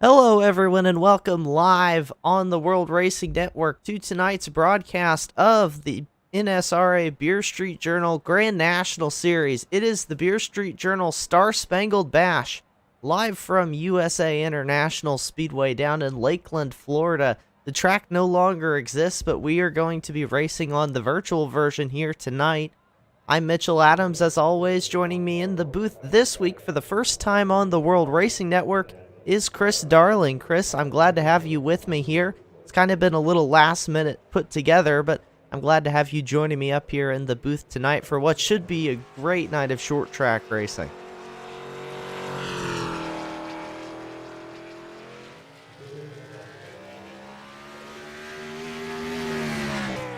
Hello, everyone, and welcome live on the World Racing Network to tonight's broadcast of the NSRA Beer Street Journal Grand National Series. It is the Beer Street Journal Star Spangled Bash, live from USA International Speedway down in Lakeland, Florida. The track no longer exists, but we are going to be racing on the virtual version here tonight. I'm Mitchell Adams, as always. Joining me in the booth this week for the first time on the World Racing Network is Chris Darling. Chris, I'm glad to have you with me here. It's kind of been a little last minute put together, but I'm glad to have you joining me up here in the booth tonight for what should be a great night of short track racing.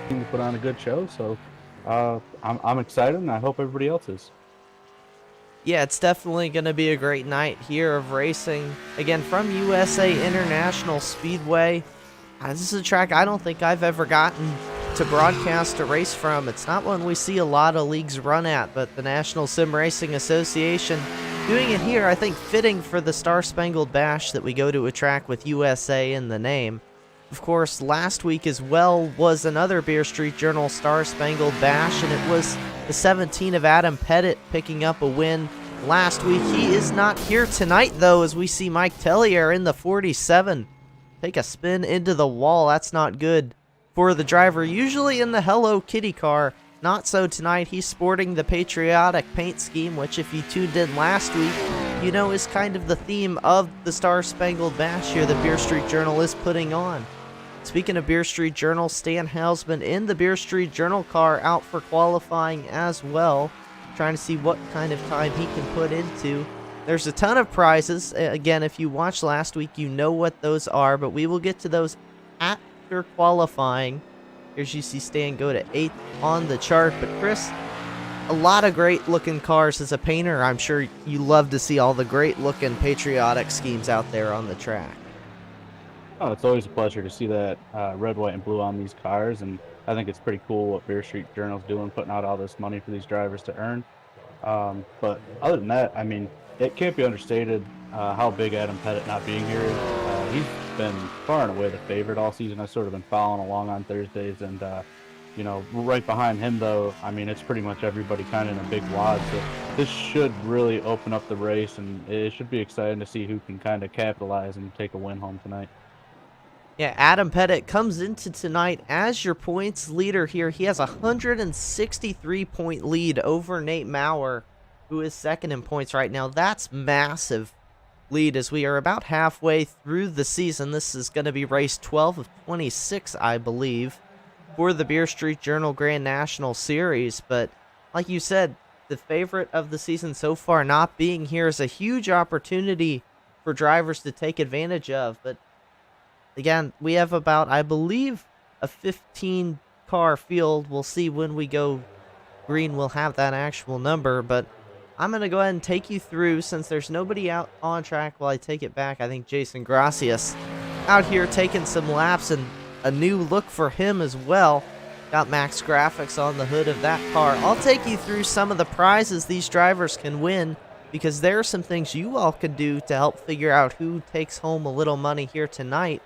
To put on a good show, so I'm excited, and I hope everybody else is. Yeah, it's definitely going to be a great night here of racing. Again, from USA International Speedway. This is a track I don't think I've ever gotten to broadcast a race from. It's not one we see a lot of leagues run at, but the National Sim Racing Association doing it here, I think fitting for the Star Spangled Bash that we go to a track with USA in the name. Of course, last week as well was another Beer Street Journal Star Spangled Bash, and it was the 17 of Adam Pettit picking up a win last week. He is not here tonight, though, as we see Mike Tellier in the 47 take a spin into the wall. That's not good for the driver, usually in the Hello Kitty car. Not so tonight. He's sporting the patriotic paint scheme, which if you tuned in last week, you know is kind of the theme of the Star Spangled Bash here that Beer Street Journal is putting on. Speaking of Beer Street Journal, Stan Hausman in the Beer Street Journal car out for qualifying as well, trying to see what kind of time he can put into. There's a ton of prizes. Again, if you watched last week, you know what those are, but we will get to those after qualifying. Here's you see Stan go to 8th on the chart, but Chris, a lot of great looking cars as a painter. I'm sure you love to see all the great looking patriotic schemes out there on the track. Oh, it's always a pleasure to see that red, white, and blue on these cars, and I think it's pretty cool what Beer Street Journal's doing, putting out all this money for these drivers to earn. But other than that, I mean, it can't be understated how big Adam Pettit not being here is. He's been far and away the favorite all season. I've sort of been following along on Thursdays, and right behind him, though, I mean, it's pretty much everybody kind of in a big wad. So this should really open up the race, and it should be exciting to see who can kind of capitalize and take a win home tonight. Yeah, Adam Pettit comes into tonight as your points leader here. He has a 163-point lead over Nate Maurer, who is second in points right now. That's massive lead as we are about halfway through the season. This is going to be race 12 of 26, I believe, for the Beer Street Journal Grand National Series. But like you said, the favorite of the season so far not being here is a huge opportunity for drivers to take advantage of. But again, we have about, I believe, a 15-car field. We'll see when we go green. We'll have that actual number, but I'm going to go ahead and take you through, since there's nobody out on track while I take it back. I think Jason Gracias out here taking some laps, and a new look for him as well. Got Max Graphics on the hood of that car. I'll take you through some of the prizes these drivers can win, because there are some things you all can do to help figure out who takes home a little money here tonight.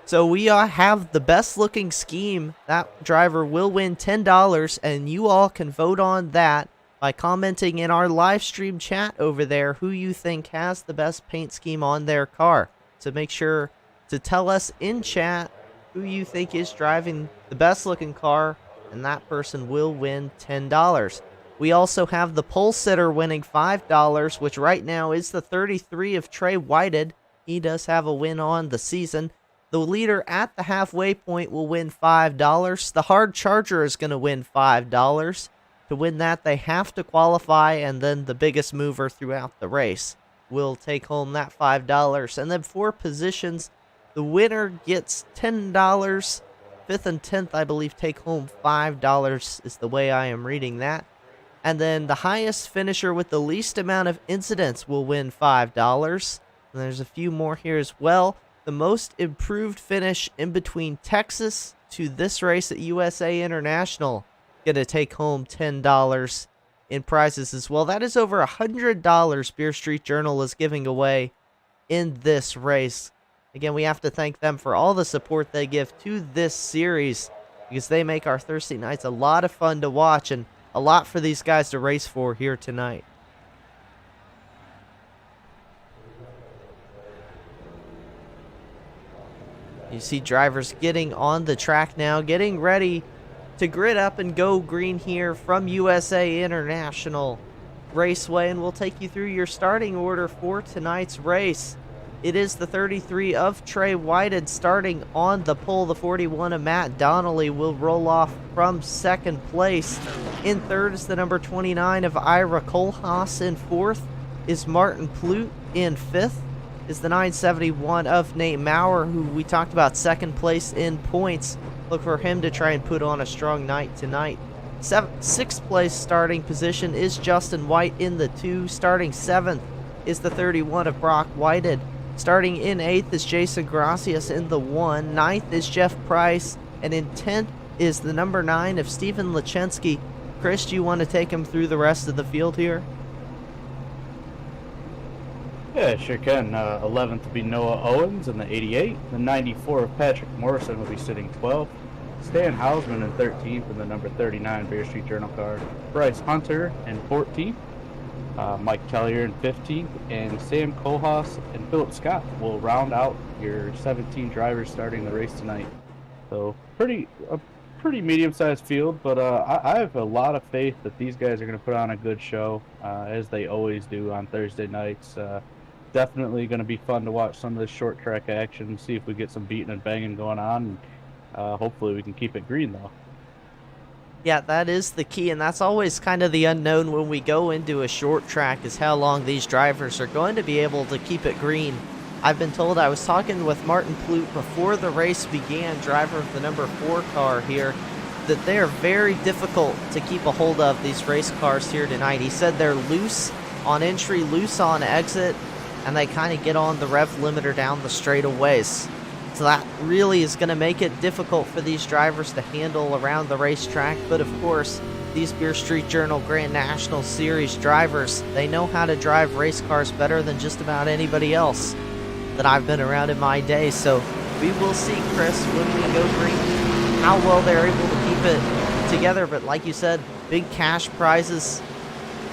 So we have the best looking scheme. That driver will win $10, and you all can vote on that by commenting in our live stream chat over there who you think has the best paint scheme on their car. So make sure to tell us in chat who you think is driving the best looking car, and that person will win $10. We also have the pole sitter winning $5, which right now is the 33 of Trey Whited. He does have a win on the season. The leader at the halfway point will win $5. The hard charger is going to win $5. To win that, they have to qualify, and then the biggest mover throughout the race will take home that $5. And then for positions, the winner gets $10. 5th and 10th, I believe, take home $5 is the way I am reading that. And then the highest finisher with the least amount of incidents will win $5. And there's a few more here as well. The most improved finish in between Texas to this race at USA International going to take home $10 in prizes as well. That is over $100 Beer Street Journal is giving away in this race. Again, we have to thank them for all the support they give to this series, because they make our Thursday nights a lot of fun to watch and a lot for these guys to race for here tonight. You see drivers getting on the track now, getting ready to grid up and go green here from USA International Raceway, and we'll take you through your starting order for tonight's race. It is the 33 of Trey Whited starting on the pole. The 41 of Matt Donnelly will roll off from second place. In third is the number 29 of Ira Kohlhaas. In fourth is Martin Plute. In fifth is the 971 of Nate Maurer, who we talked about second place in points. Look for him to try and put on a strong night tonight. Sixth place starting position is Justin White in the 2. Starting seventh is the 31 of Brock Whited. Starting in 8th is Jason Gracias in the 1. 9th is Jeff Price. And in 10th is the number 9 of Stephen Lachensky. Chris, do you want to take him through the rest of the field here? Yeah, sure can. 11th will be Noah Owens in the 88. The 94 of Patrick Morrison will be sitting 12th. Stan Hausman in 13th in the number 39 Bear Street Journal car. Bryce Hunter in 14th. Mike Tellier in 15th. And Sam Kohlhaas and Philip Scott will round out your 17 drivers starting the race tonight. So a pretty medium-sized field, but I have a lot of faith that these guys are going to put on a good show, as they always do on Thursday nights. Definitely going to be fun to watch some of this short track action, see if we get some beating and banging going on. Hopefully we can keep it green, though. Yeah, that is the key, and that's always kind of the unknown when we go into a short track, is how long these drivers are going to be able to keep it green. I've been told, I was talking with Martin Plute before the race began, driver of the number 4 car here, that they are very difficult to keep a hold of, these race cars here tonight. He said they're loose on entry, loose on exit, and they kind of get on the rev limiter down the straightaways. So that really is going to make it difficult for these drivers to handle around the racetrack. But of course, these Beer Street Journal Grand National Series drivers, they know how to drive race cars better than just about anybody else that I've been around in my day. So we will see, Chris, when we go green, how well they're able to keep it together. But like you said, big cash prizes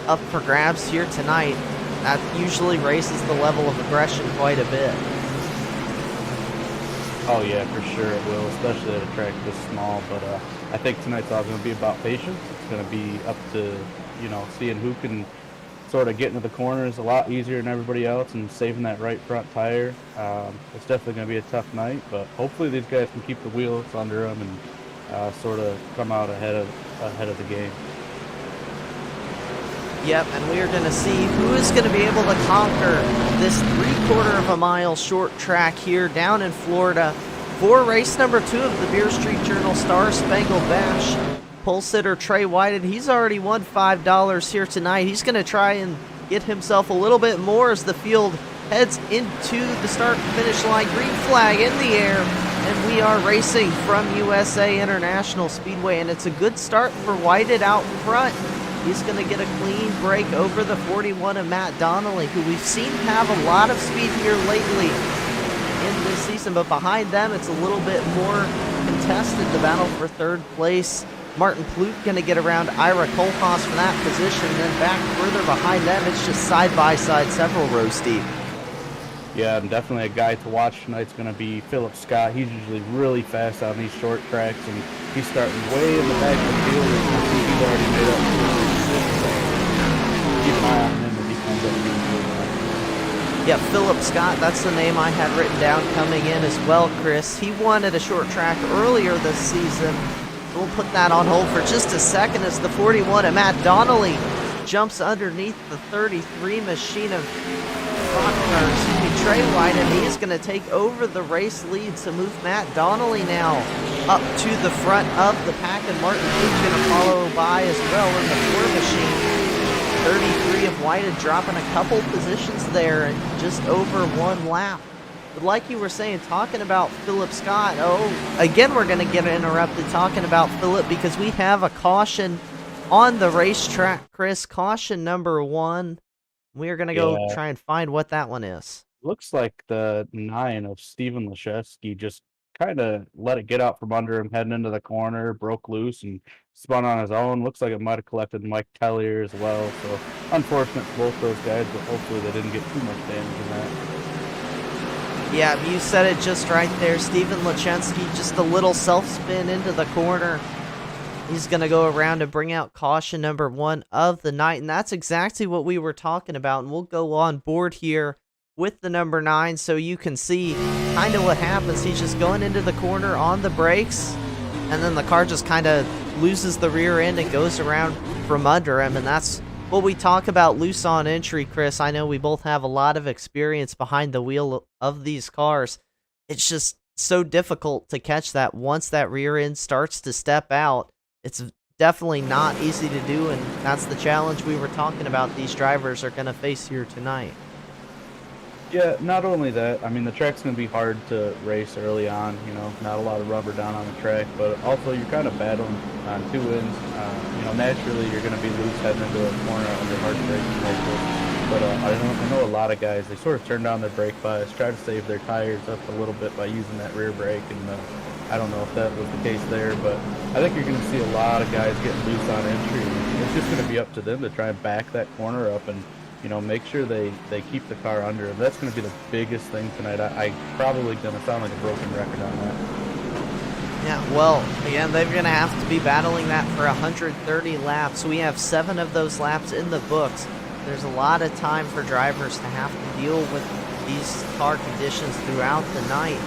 up for grabs here tonight. That usually raises the level of aggression quite a bit. Oh yeah, for sure it will, especially at a track this small. But I think tonight's all going to be about patience. It's going to be up to, seeing who can sort of get into the corners a lot easier than everybody else and saving that right front tire. It's definitely going to be a tough night, but hopefully these guys can keep the wheels under them and sort of come out ahead of the game. Yep, and we are going to see who is going to be able to conquer this 3/4 of a mile short track here down in Florida for race number 2 of the Beer Street Journal Star Spangled Bash. Pole sitter Trey Whited, he's already won $5 here tonight. He's going to try and get himself a little bit more as the field heads into the start-finish line. Green flag in the air, and we are racing from USA International Speedway, and it's a good start for Whited out front. He's going to get a clean break over the 41 of Matt Donnelly, who we've seen have a lot of speed here lately in this season. But behind them, it's a little bit more contested, the battle for third place. Martin Plute going to get around Ira Kohlhaas for that position. Then back further behind them, it's just side-by-side, several rows deep. Yeah, and definitely a guy to watch tonight's going to be Philip Scott. He's usually really fast on these short tracks, and he's starting way in the back of the field. I think he's already made up. Keep an eye on him if he comes up being good. Yeah, Philip Scott, that's the name I had written down coming in as well, Chris. He won at a short track earlier this season. We'll put that on hold for just a second as the 41 of Matt Donnelly jumps underneath the 33 machine of Trey White, and he is going to take over the race lead to move Matt Donnelly now up to the front of the pack, and Martin Plute's going to follow by as well in the 4 machine. 33 of Whited dropping a couple positions there in just over 1 lap. But like you were saying, talking about Philip Scott, again we're going to get interrupted talking about Philip because we have a caution on the racetrack, Chris. Caution number 1. We are going to go try and find what that one is. Looks like the 9 of Steven Leszewski just kinda let it get out from under him heading into the corner, broke loose, and spun on his own. Looks like it might have collected Mike Tellier as well, so unfortunate for both those guys, but hopefully they didn't get too much damage in that. Yeah, you said it just right there. Steven Lechensky, just a little self-spin into the corner. He's going to go around and bring out caution number 1 of the night, and that's exactly what we were talking about. And we'll go on board here with the number 9 so you can see kind of what happens. He's just going into the corner on the brakes, and then the car just kind of loses the rear end and goes around from under him, and that's what we talk about loose on entry, Chris. I know we both have a lot of experience behind the wheel of these cars. It's just so difficult to catch that once that rear end starts to step out. It's definitely not easy to do, and that's the challenge we were talking about these drivers are going to face here tonight. Yeah, not only that, I mean, the track's going to be hard to race early on, not a lot of rubber down on the track, but also you're kind of battling on two ends. Naturally you're going to be loose heading into a corner under hard braking like this. But I know a lot of guys, they sort of turn down their brake bias, try to save their tires up a little bit by using that rear brake, and I don't know if that was the case there, but I think you're going to see a lot of guys getting loose on entry. It's just going to be up to them to try and back that corner up and make sure they keep the car under him. That's going to be the biggest thing tonight. I probably going to sound like a broken record on that. Yeah, well, again, they're going to have to be battling that for 130 laps. We have 7 of those laps in the books. There's a lot of time for drivers to have to deal with these car conditions throughout the night.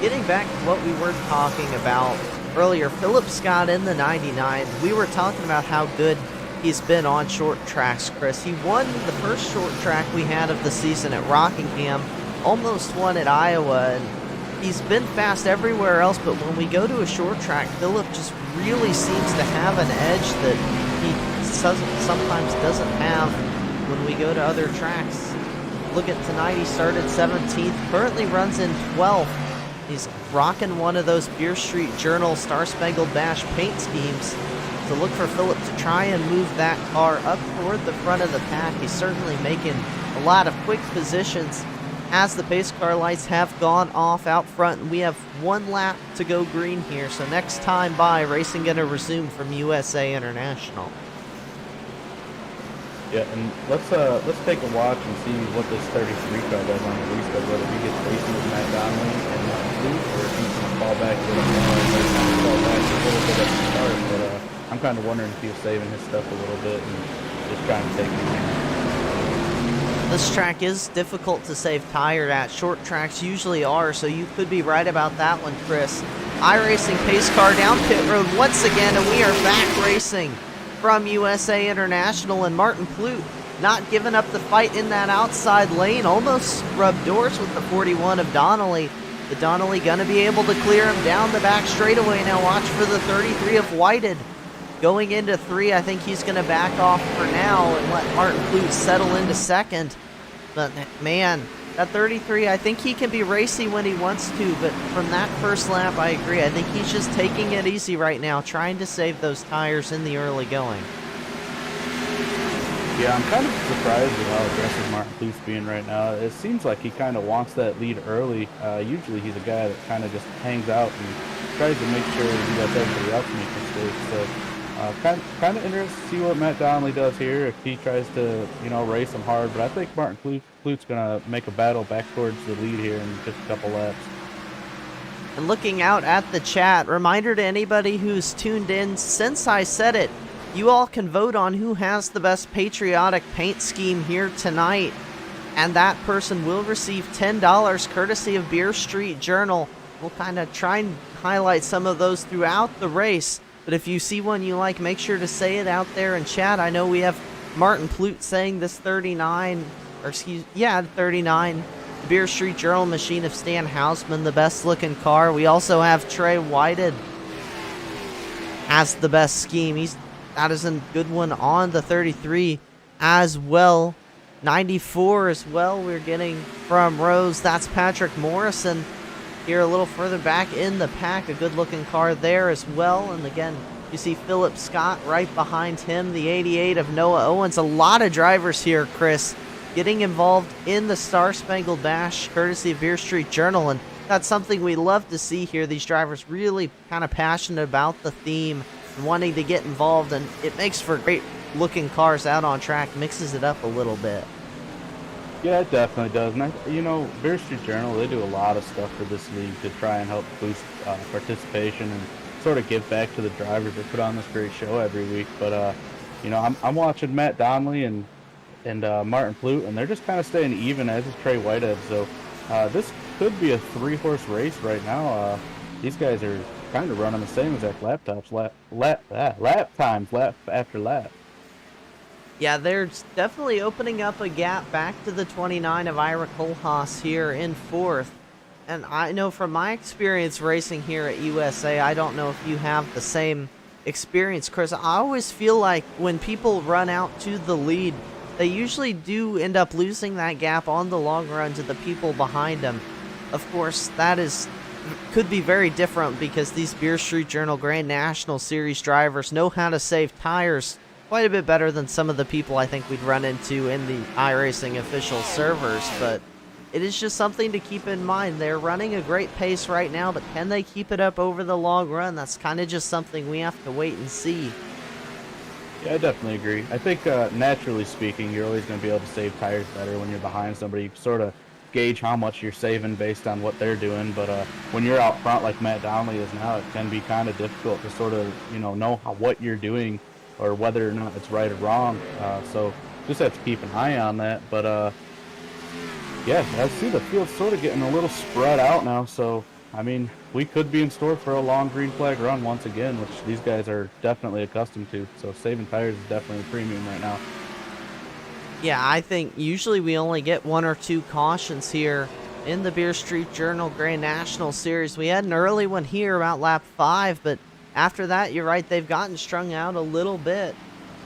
Getting back to what we were talking about earlier, Philip Scott in the 99, we were talking about how good he's been on short tracks, Chris. He won the first short track we had of the season at Rockingham, almost won at Iowa, and he's been fast everywhere else, but when we go to a short track, Philip just really seems to have an edge that he sometimes doesn't have when we go to other tracks. Look at tonight, he started 17th, currently runs in 12th. He's rocking one of those Beer Street Journal Star Spangled Bash paint schemes. To look for Philip to try and move that car up toward the front of the pack. He's certainly making a lot of quick positions as the pace car lights have gone off out front. And we have 1 lap to go green here. So next time by, racing going to resume from USA International. Yeah, and let's take a watch and see what this 33 car does on the restart. Whether he gets racing with Matt Donnelly and Martin Fleet, or if he's going to fall back a little bit at the start. But I'm kind of wondering if he was saving his stuff a little bit and just trying to take it. This track is difficult to save tire at. Short tracks usually are, so you could be right about that one, Chris. iRacing pace car down pit road once again, and we are back racing from USA International, and Martin Plute not giving up the fight in that outside lane. Almost rubbed doors with the 41 of Donnelly. The Donnelly going to be able to clear him down the back straightaway. Now watch for the 33 of Whited. Going into 3, I think he's going to back off for now and let Martin Plute settle into second. But man, that 33, I think he can be racy when he wants to, but from that first lap, I agree. I think he's just taking it easy right now, trying to save those tires in the early going. Yeah, I'm kind of surprised with how aggressive Martin Plute's being right now. It seems like he kind of wants that lead early. Usually he's a guy that kind of just hangs out and tries to make sure he lets everybody else make mistakes. So kind of interested to see what Matt Donnelly does here, if he tries to, race him hard. But I think Martin Plute's going to make a battle back towards the lead here in just a couple laps. And looking out at the chat, reminder to anybody who's tuned in, since I said it, you all can vote on who has the best patriotic paint scheme here tonight. And that person will receive $10 courtesy of Beer Street Journal. We'll kind of try and highlight some of those throughout the race. But if you see one you like, make sure to say it out there in chat. I know we have Martin Plute saying this 39, 39. Beer Street Journal machine of Stan Hausman, the best looking car. We also have Trey Whited as the best scheme. That is a good one on the 33 as well. 94 as well we're getting from Rose. That's Patrick Morrison. Here a little further back in the pack, a good-looking car there as well. And again, you see Philip Scott right behind him, the 88 of Noah Owens. A lot of drivers here, Chris, getting involved in the Star Spangled Bash courtesy of Beer Street Journal, and that's something we love to see here. These drivers really kind of passionate about the theme and wanting to get involved, and it makes for great looking cars out on track, mixes it up a little bit. Yeah, it definitely does. And Beer Street Journal, they do a lot of stuff for this league to try and help boost participation and sort of give back to the drivers that put on this great show every week. But I'm watching Matt Donnelly and Martin Plute, and they're just kind of staying even, as is Trey Whitehead. So this could be a 3-horse race right now. These guys are kind of running the same exact lap times, lap after lap. Yeah, they're definitely opening up a gap back to the 29 of Ira Kohlhaas here in 4th. And I know from my experience racing here at USA, I don't know if you have the same experience, Chris. I always feel like when people run out to the lead, they usually do end up losing that gap on the long run to the people behind them. Of course, could be very different because these Beer Street Journal Grand National Series drivers know how to save tires quite a bit better than some of the people I think we'd run into in the iRacing official servers, but it is just something to keep in mind. They're running a great pace right now, but can they keep it up over the long run? That's kind of just something we have to wait and see. Yeah, I definitely agree. I think naturally speaking, you're always going to be able to save tires better when you're behind somebody. You can sort of gauge how much you're saving based on what they're doing, but when you're out front like Matt Donnelly is now, it can be kind of difficult to sort of know what you're doing or whether or not it's right or wrong. So just have to keep an eye on that. But yeah, I see the field's sort of getting a little spread out now. So, I mean, we could be in store for a long green flag run once again, which these guys are definitely accustomed to. So saving tires is definitely a premium right now. Yeah, I think usually we only get 1 or 2 cautions here in the Beer Street Journal Grand National Series. We had an early one here about lap 5, but after that, you're right, they've gotten strung out a little bit.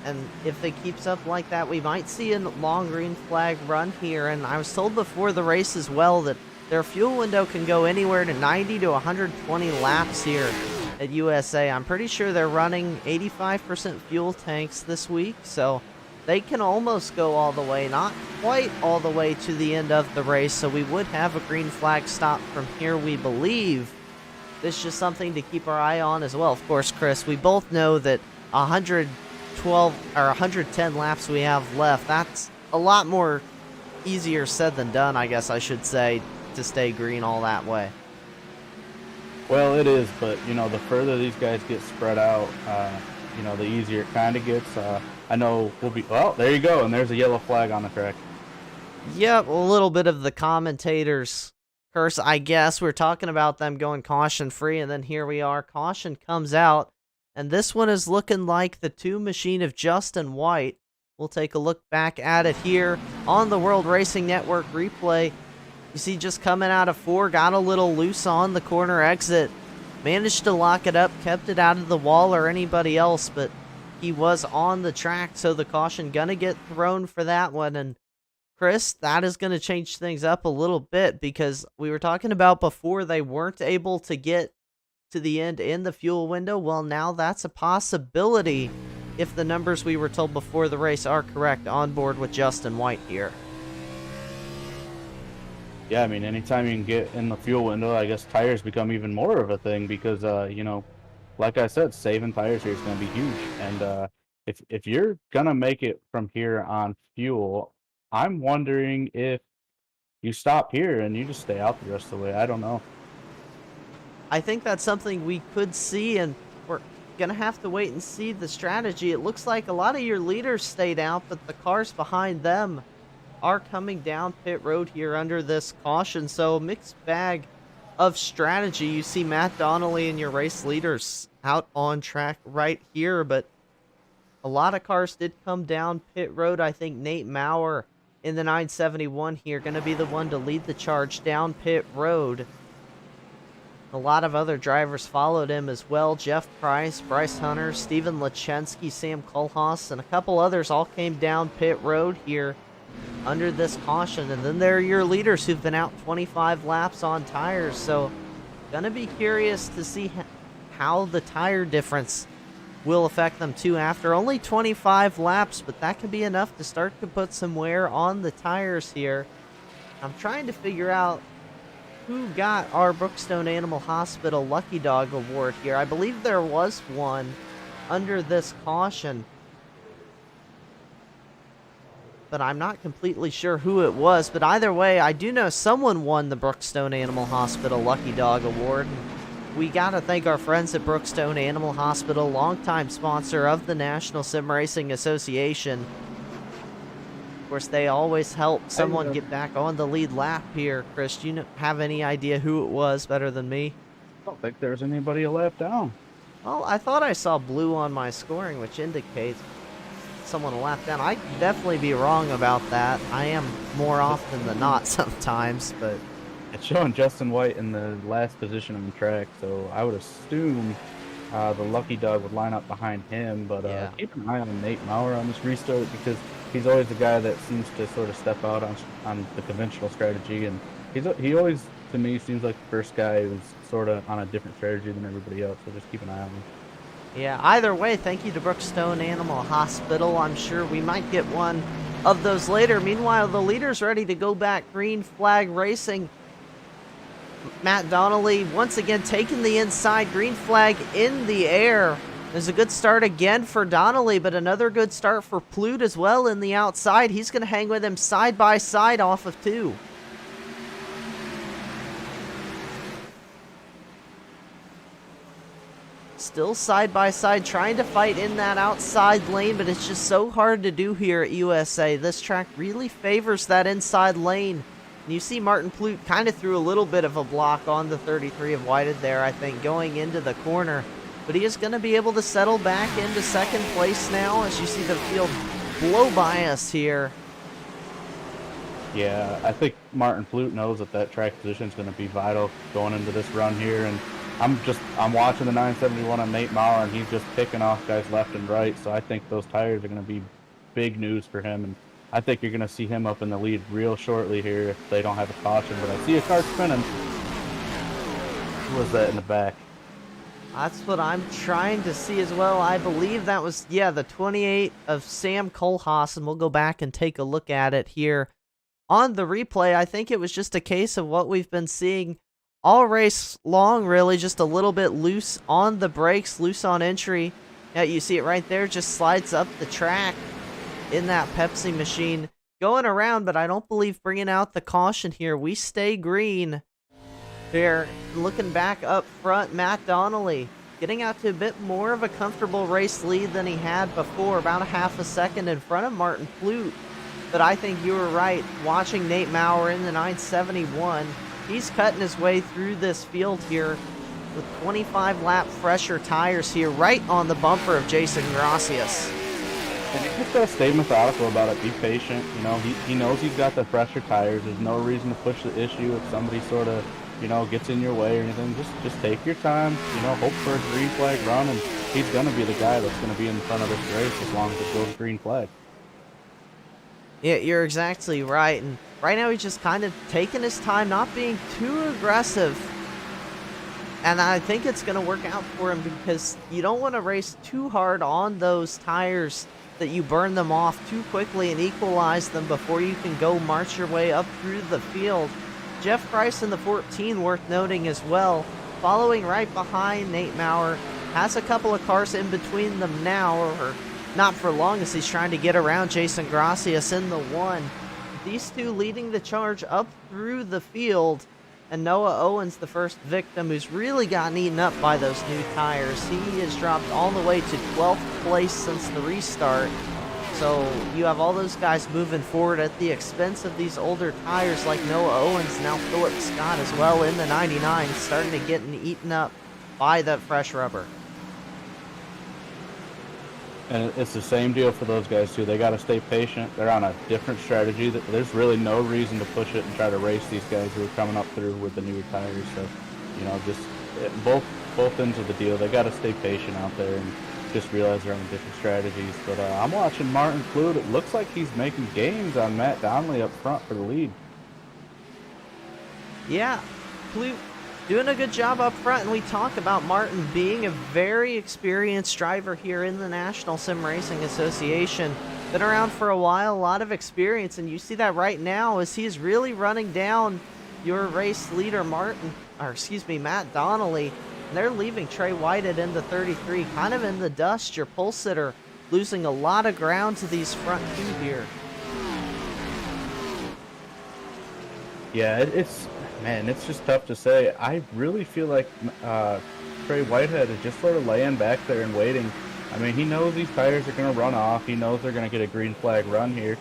And if it keeps up like that, we might see a long green flag run here. And I was told before the race as well that their fuel window can go anywhere to 90 to 120 laps here at USA. I'm pretty sure they're running 85% fuel tanks this week, so they can almost go all the way, not quite all the way to the end of the race. So we would have a green flag stop from here, we believe. This is just something to keep our eye on as well. Of course, Chris, we both know that 112 or 110 laps we have left. That's a lot more easier said than done, I guess I should say, to stay green all that way. Well, it is, but the further these guys get spread out, the easier it kind of gets. I know we'll be. Well, there you go, and there's a yellow flag on the track. Yep, a little bit of the commentators' curse, I guess. We're talking about them going caution free, and then here we are. Caution comes out. And this one is looking like the 2 machine of Justin White. We'll take a look back at it here on the World Racing Network replay. You see just coming out of 4, got a little loose on the corner exit. Managed to lock it up, kept it out of the wall or anybody else, but he was on the track, so the caution gonna get thrown for that one. And Chris, that is going to change things up a little bit because we were talking about before they weren't able to get to the end in the fuel window. Well, now that's a possibility if the numbers we were told before the race are correct on board with Justin White here. Yeah, I mean, anytime you can get in the fuel window, I guess tires become even more of a thing because, like I said, saving tires here is going to be huge. And if you're going to make it from here on fuel, I'm wondering if you stop here and you just stay out the rest of the way. I don't know. I think that's something we could see, and we're going to have to wait and see the strategy. It looks like a lot of your leaders stayed out, but the cars behind them are coming down pit road here under this caution. So a mixed bag of strategy. You see Matt Donnelly and your race leaders out on track right here, but a lot of cars did come down pit road. I think Nate Maurer in the 971 here going to be the one to lead the charge down pit road. A lot of other drivers followed him as well. Jeff Price, Bryce Hunter, Steven Lachensky, Sam Kohlhaas, and a couple others all came down pit road here under this caution. And then there are your leaders who've been out 25 laps on tires. So gonna be curious to see how the tire difference will affect them too after only 25 laps, but that could be enough to start to put some wear on the tires here. I'm trying to figure out who got our Brookstone Animal Hospital Lucky Dog Award here. I believe there was one under this caution, but I'm not completely sure who it was. But either way, I do know someone won the Brookstone Animal Hospital Lucky Dog Award. We gotta thank our friends at Brookstone Animal Hospital, longtime sponsor of the National Sim Racing Association. Of course, they always help someone get back on the lead lap here. Chris, do you have any idea who it was better than me? I don't think there's anybody a lap down. Well, I thought I saw blue on my scoring, which indicates someone a lap down. I'd definitely be wrong about that. I am more often than not sometimes, but It's showing Justin White in the last position on the track, so I would assume the Lucky Dog would line up behind him. But yeah. keep an eye on Nate Maurer on this restart, because he's always the guy that seems to sort of step out on the conventional strategy, and he always, to me, seems like the first guy who's sort of on a different strategy than everybody else. So just keep an eye on him. Yeah, either way, thank you to Brookstone Animal Hospital. I'm sure we might get one of those later. Meanwhile, the leader's ready to go back. Green flag racing. Matt Donnelly once again taking the inside. Green flag in the air. There's a good start again for Donnelly, but another good start for Plute as well in the outside. He's going to hang with him side by side off of 2. Still side by side, trying to fight in that outside lane, but it's just so hard to do here at USA. This track really favors that inside lane. And you see Martin Plute kind of threw a little bit of a block on the 33 of Whited there, I think, going into the corner. But he is going to be able to settle back into second place now as you see the field blow by us here. Yeah, I think Martin Plute knows that track position is going to be vital going into this run here, and I'm watching the 971 on Nate Maurer, and he's just picking off guys left and right. So I think those tires are going to be big news for him, and I think you're going to see him up in the lead real shortly here if they don't have a caution. But I see a car spinning. Who was that in the back? That's what I'm trying to see as well. I believe that was, yeah, the 28 of Sam Kohlhaas, and we'll go back and take a look at it here on the replay. I think it was just a case of what we've been seeing all race long, really, just a little bit loose on the brakes, loose on entry. Yeah, you see it right there, just slides up the track in that Pepsi machine. Going around, but I don't believe bringing out the caution here. We stay green. There, looking back up front, Matt Donnelly getting out to a bit more of a comfortable race lead than he had before, about a half a second in front of Martin Plute. But I think you were right, watching Nate Maurer in the 971. He's cutting his way through this field here with 25 lap fresher tires here, right on the bumper of Jason Gracias. And you just gotta stay methodical about it. Be patient. You know, he knows he's got the fresher tires. There's no reason to push the issue if somebody sort of, gets in your way or anything. Just take your time. Hope for a green flag run, and he's gonna be the guy that's gonna be in front of this race as long as it goes green flag. Yeah, you're exactly right. And right now he's just kind of taking his time, not being too aggressive. And I think it's going to work out for him because you don't want to race too hard on those tires that you burn them off too quickly and equalize them before you can go march your way up through the field. Jeff Price in the 14 worth noting as well, following right behind Nate Maurer, has a couple of cars in between them now, or not for long as he's trying to get around Jason Gracias in the 1. These two leading the charge up through the field, and Noah Owens, the first victim, who's really gotten eaten up by those new tires. He has dropped all the way to 12th place since the restart. So you have all those guys moving forward at the expense of these older tires like Noah Owens, now Philip Scott as well in the 99, starting to get eaten up by that fresh rubber. And it's the same deal for those guys too. They got to stay patient. They're on a different strategy. There's really no reason to push it and try to race these guys who are coming up through with the newer tires. So, just both ends of the deal. They got to stay patient out there and just realize they're on different strategies. But I'm watching Martin Plute. It looks like he's making gains on Matt Donnelly up front for the lead. Yeah, Plute Doing a good job up front, and we talk about Martin being a very experienced driver here in the National Sim Racing Association. Been around for a while, a lot of experience, and you see that right now as he's really running down your race leader Matt Donnelly. And they're leaving Trey White at into 33, kind of in the dust. Your pole sitter losing a lot of ground to these front two here. Yeah, man, it's just tough to say. I really feel like Trey Whitehead is just sort of laying back there and waiting. I mean, he knows these tires are going to run off. He knows they're going to get a green flag run here,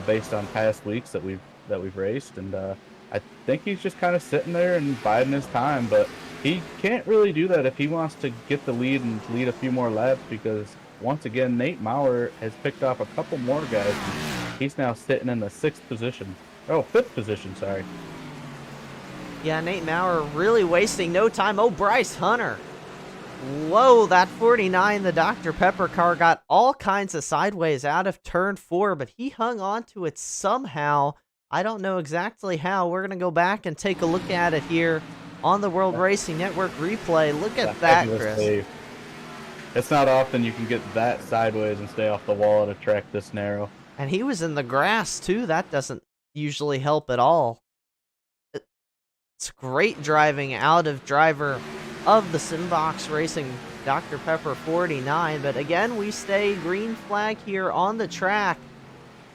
based on past weeks that we've raced, and I think he's just kind of sitting there and biding his time. But he can't really do that if he wants to get the lead and lead a few more laps, because once again, Nate Maurer has picked off a couple more guys. And he's now sitting in the fifth position, sorry. Yeah, Nate Maurer really wasting no time. Oh, Bryce Hunter. Whoa, that 49, the Dr. Pepper car got all kinds of sideways out of turn 4, but he hung on to it somehow. I don't know exactly how. We're going to go back and take a look at it here on the World Racing Network replay. Look at that, Chris. Save. It's not often you can get that sideways and stay off the wall at a track this narrow. And he was in the grass, too. That doesn't usually help at all. It's great driving out of driver of the Simbox Racing Dr. Pepper 49. But again, we stay green flag here on the track.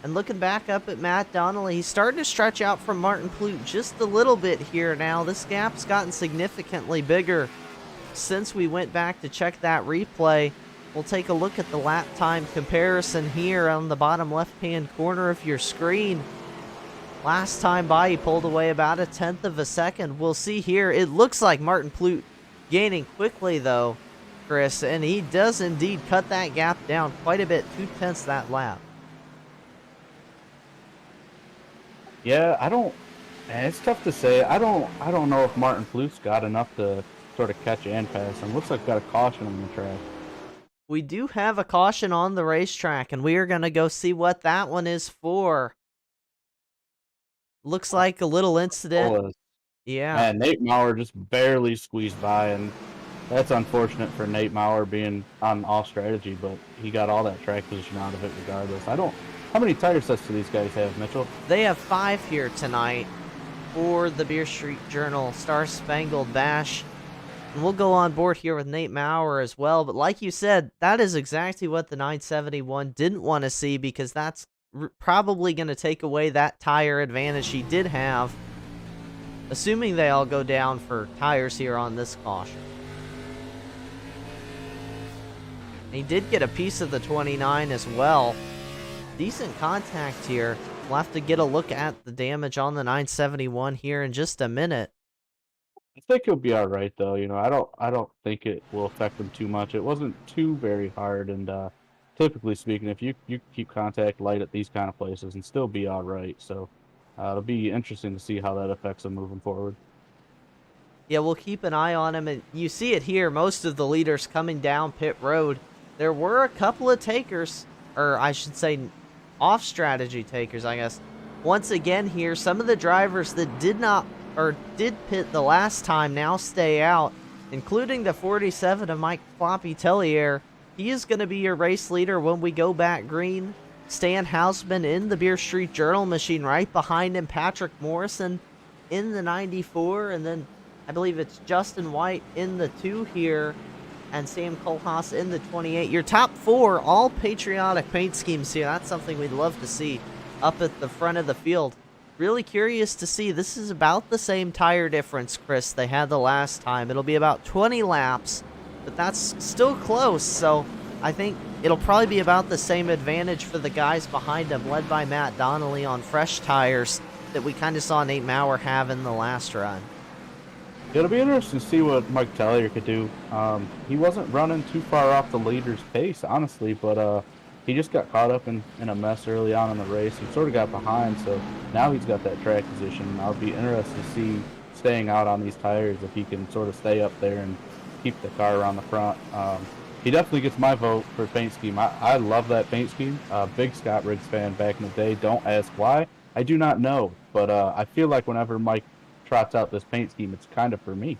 And looking back up at Matt Donnelly, he's starting to stretch out from Martin Plute just a little bit here now. This gap's gotten significantly bigger since we went back to check that replay. We'll take a look at the lap time comparison here on the bottom left-hand corner of your screen. Last time by, he pulled away about 1/10 of a second. We'll see here. It looks like Martin Plute gaining quickly, though, Chris, and he does indeed cut that gap down quite a bit, 2/10 that lap. Yeah, man, it's tough to say. I don't know if Martin Plute's got enough to sort of catch and pass him. Looks like got a caution on the track. We do have a caution on the racetrack, and we are going to go see what that one is for. Looks like a little incident. Yeah. Man, Nate Maurer just barely squeezed by, and that's unfortunate for Nate Maurer being on off strategy, but he got all that track position out of it regardless. How many tire sets do these guys have, Mitchell? They have 5 here tonight for the Beer Street Journal Star Spangled Bash. And we'll go on board here with Nate Maurer as well. But like you said, that is exactly what the 971 didn't want to see, because that's probably going to take away that tire advantage he did have, assuming they all go down for tires here on this caution. And he did get a piece of the 29 as well. Decent contact here. We'll have to get a look at the damage on the 971 here in just a minute. I think he'll be all right, though. You know, I don't think it will affect him too much. It wasn't too very hard, and typically speaking, if you keep contact light at these kind of places and still be all right. So it'll be interesting to see how that affects him moving forward. Yeah, we'll keep an eye on him, and you see it here. Most of the leaders coming down pit road. There were a couple of takers, or I should say off-strategy takers, I guess. Once again here, some of the drivers that did pit the last time now stay out, including the 47 of Mike Floppy Tellier. He is going to be your race leader when we go back green. Stan Hausman in the Beer Street Journal machine right behind him. Patrick Morrison in the 94, and then I believe it's Justin White in the 2 here, and Sam Kohlhaas in the 28. Your top 4, all patriotic paint schemes here. That's something we'd love to see up at the front of the field. Really curious to see. This is about the same tire difference, Chris, they had the last time. It'll be about 20 laps, but that's still close, so I think it'll probably be about the same advantage for the guys behind him, led by Matt Donnelly on fresh tires that we kind of saw Nate Maurer have in the last run. It'll be interesting to see what Mike Tellier could do. He wasn't running too far off the leader's pace, honestly, but he just got caught up in a mess early on in the race. He sort of got behind, so now he's got that track position. I'll be interested to see, staying out on these tires, if he can sort of stay up there and keep the car around the front. He definitely gets my vote for paint scheme. I love that paint scheme. Big Scott Riggs fan back in the day. Don't ask why. I do not know, but I feel like whenever Mike trots out this paint scheme, it's kind of for me.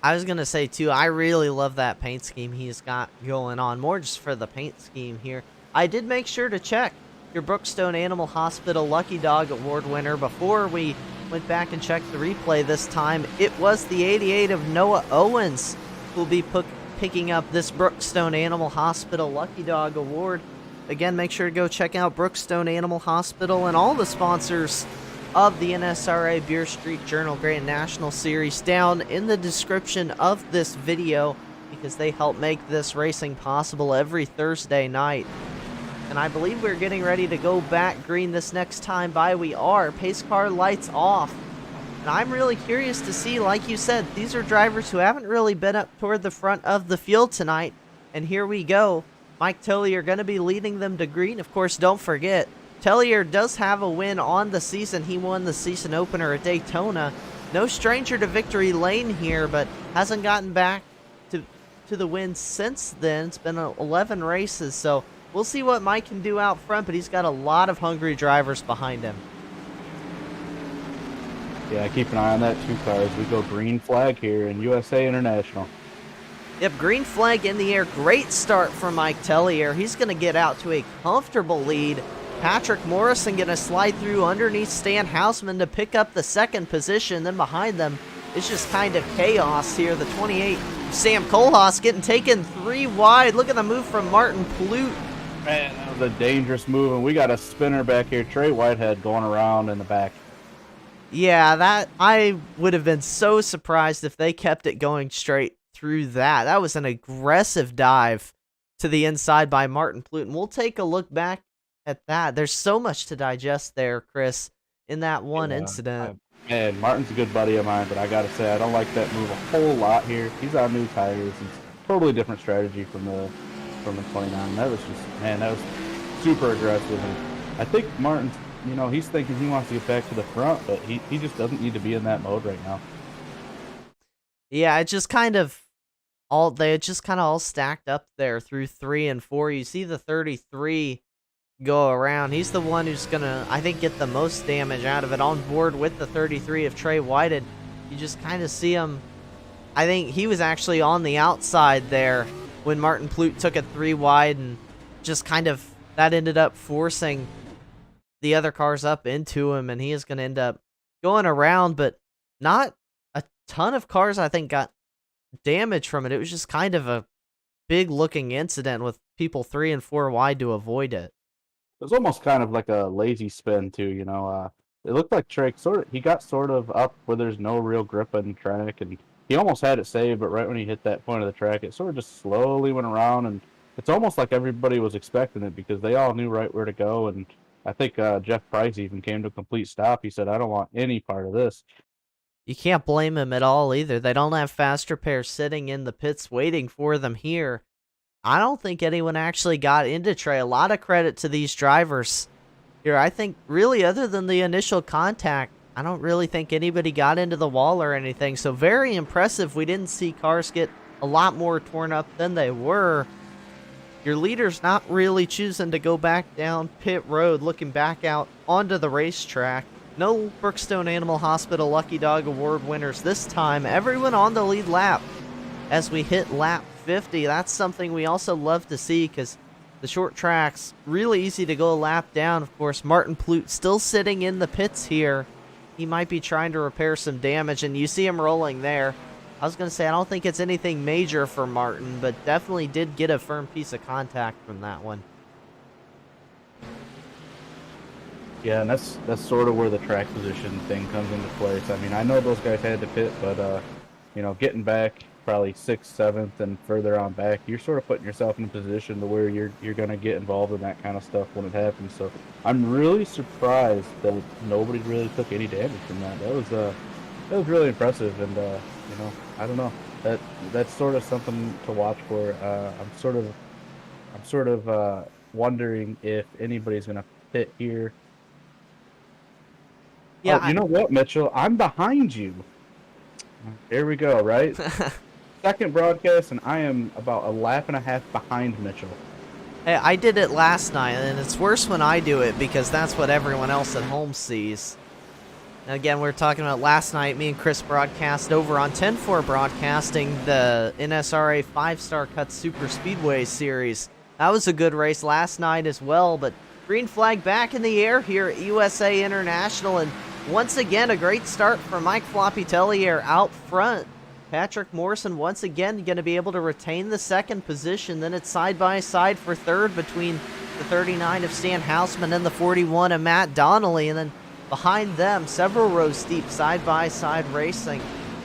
I was gonna say too, I really love that paint scheme he's got going on. More just for the paint scheme here. I did make sure to check your Brookstone Animal Hospital Lucky Dog Award winner before we went back and checked the replay this time. It was the 88 of Noah Owens who will be picking up this Brookstone Animal Hospital Lucky Dog Award. Again, make sure to go check out Brookstone Animal Hospital and all the sponsors of the NSRA Beer Street Journal Grand National Series down in the description of this video, because they help make this racing possible every Thursday night. And I believe we're getting ready to go back green this next time by. We are. Pace car lights off. And I'm really curious to see, like you said, these are drivers who haven't really been up toward the front of the field tonight. And here we go. Mike Tellier going to be leading them to green. Of course, don't forget, Tellier does have a win on the season. He won the season opener at Daytona. No stranger to victory lane here, but hasn't gotten back to the win since then. It's been 11 races, so we'll see what Mike can do out front, but he's got a lot of hungry drivers behind him. Yeah, keep an eye on that 2 cars. We go green flag here in USA International. Yep, green flag in the air. Great start for Mike Tellier. He's going to get out to a comfortable lead. Patrick Morrison going to slide through underneath Stan Hausman to pick up the 2nd position. Then behind them, it's just kind of chaos here. The 28, Sam Kohlhaas, getting taken 3 wide. Look at the move from Martin Plute. Man, that was a dangerous move, and we got a spinner back here. Trey Whitehead going around in the back. Yeah, that I would have been so surprised if they kept it going straight through that. That was an aggressive dive to the inside by Martin Plute. And we'll take a look back at that. There's so much to digest there, Chris, in that one incident. Man, Martin's a good buddy of mine, but I gotta say, I don't like that move a whole lot here. He's on new tires. It's totally different strategy from the 29. That was just, man, that was super aggressive. And I think Martin's, you know, he's thinking he wants to get back to the front, but he just doesn't need to be in that mode right now. Yeah, it just kind of they had just kind of all stacked up there through 3 and 4. You see the 33 go around. He's the one who's gonna, I think, get the most damage out of it. On board with the 33 of Trey Whitehead. You just kind of see him. I think he was actually on the outside there when Martin Plute took it 3 wide, and just kind of that ended up forcing the other cars up into him, and he is going to end up going around, but not a ton of cars, I think, got damage from it. It was just kind of a big looking incident with people 3 and 4 wide to avoid it. It was almost kind of like a lazy spin too, you know. It looked like Trey he got sort of up where there's no real grip on the track, and he almost had it saved, but right when he hit that point of the track, it sort of just slowly went around, and it's almost like everybody was expecting it because they all knew right where to go. And I think Jeff Price even came to a complete stop. He said, I don't want any part of this. You can't blame him at all either. They don't have fast repair sitting in the pits waiting for them here. I don't think anyone actually got into Trey. A lot of credit to these drivers here. I think really, other than the initial contact, I don't really think anybody got into the wall or anything. So very impressive. We didn't see cars get a lot more torn up than they were. Your leader's not really choosing to go back down pit road, looking back out onto the racetrack. No Brookstone Animal Hospital Lucky Dog Award winners this time. Everyone on the lead lap as we hit lap 50. That's something we also love to see, because the short track's really easy to go a lap down. Of course, Martin Plute still sitting in the pits here. He might be trying to repair some damage, and you see him rolling there. I was going to say, I don't think it's anything major for Martin, but definitely did get a firm piece of contact from that one. Yeah, and that's sort of where the track position thing comes into place. I mean, I know those guys had to pit, but you know, getting back probably 6th, 7th, and further on back, you're sort of putting yourself in a position to where you're going to get involved in that kind of stuff when it happens. So I'm really surprised that nobody really took any damage from that. That was really impressive, and you know, I don't know, that's sort of something to watch for. I'm sort of wondering if anybody's going to pit here. Yeah, oh, you know what, Mitchell? I'm behind you. There we go, right? Second broadcast, and I am about a lap and a half behind Mitchell. Hey, I did it last night, and it's worse when I do it because that's what everyone else at home sees. Again, we were talking about last night, me and Chris broadcast over on 10-4 Broadcasting, the NSRA 5-Star Cut Super Speedway Series. That was a good race last night as well, but green flag back in the air here at USA International, and once again, a great start for Mike Floppy Tellier out front. Patrick Morrison once again going to be able to retain the second position. Then it's side-by-side for third between the 39 of Stan Hausman and the 41 of Matt Donnelly, and then behind them, several rows deep, side-by-side racing.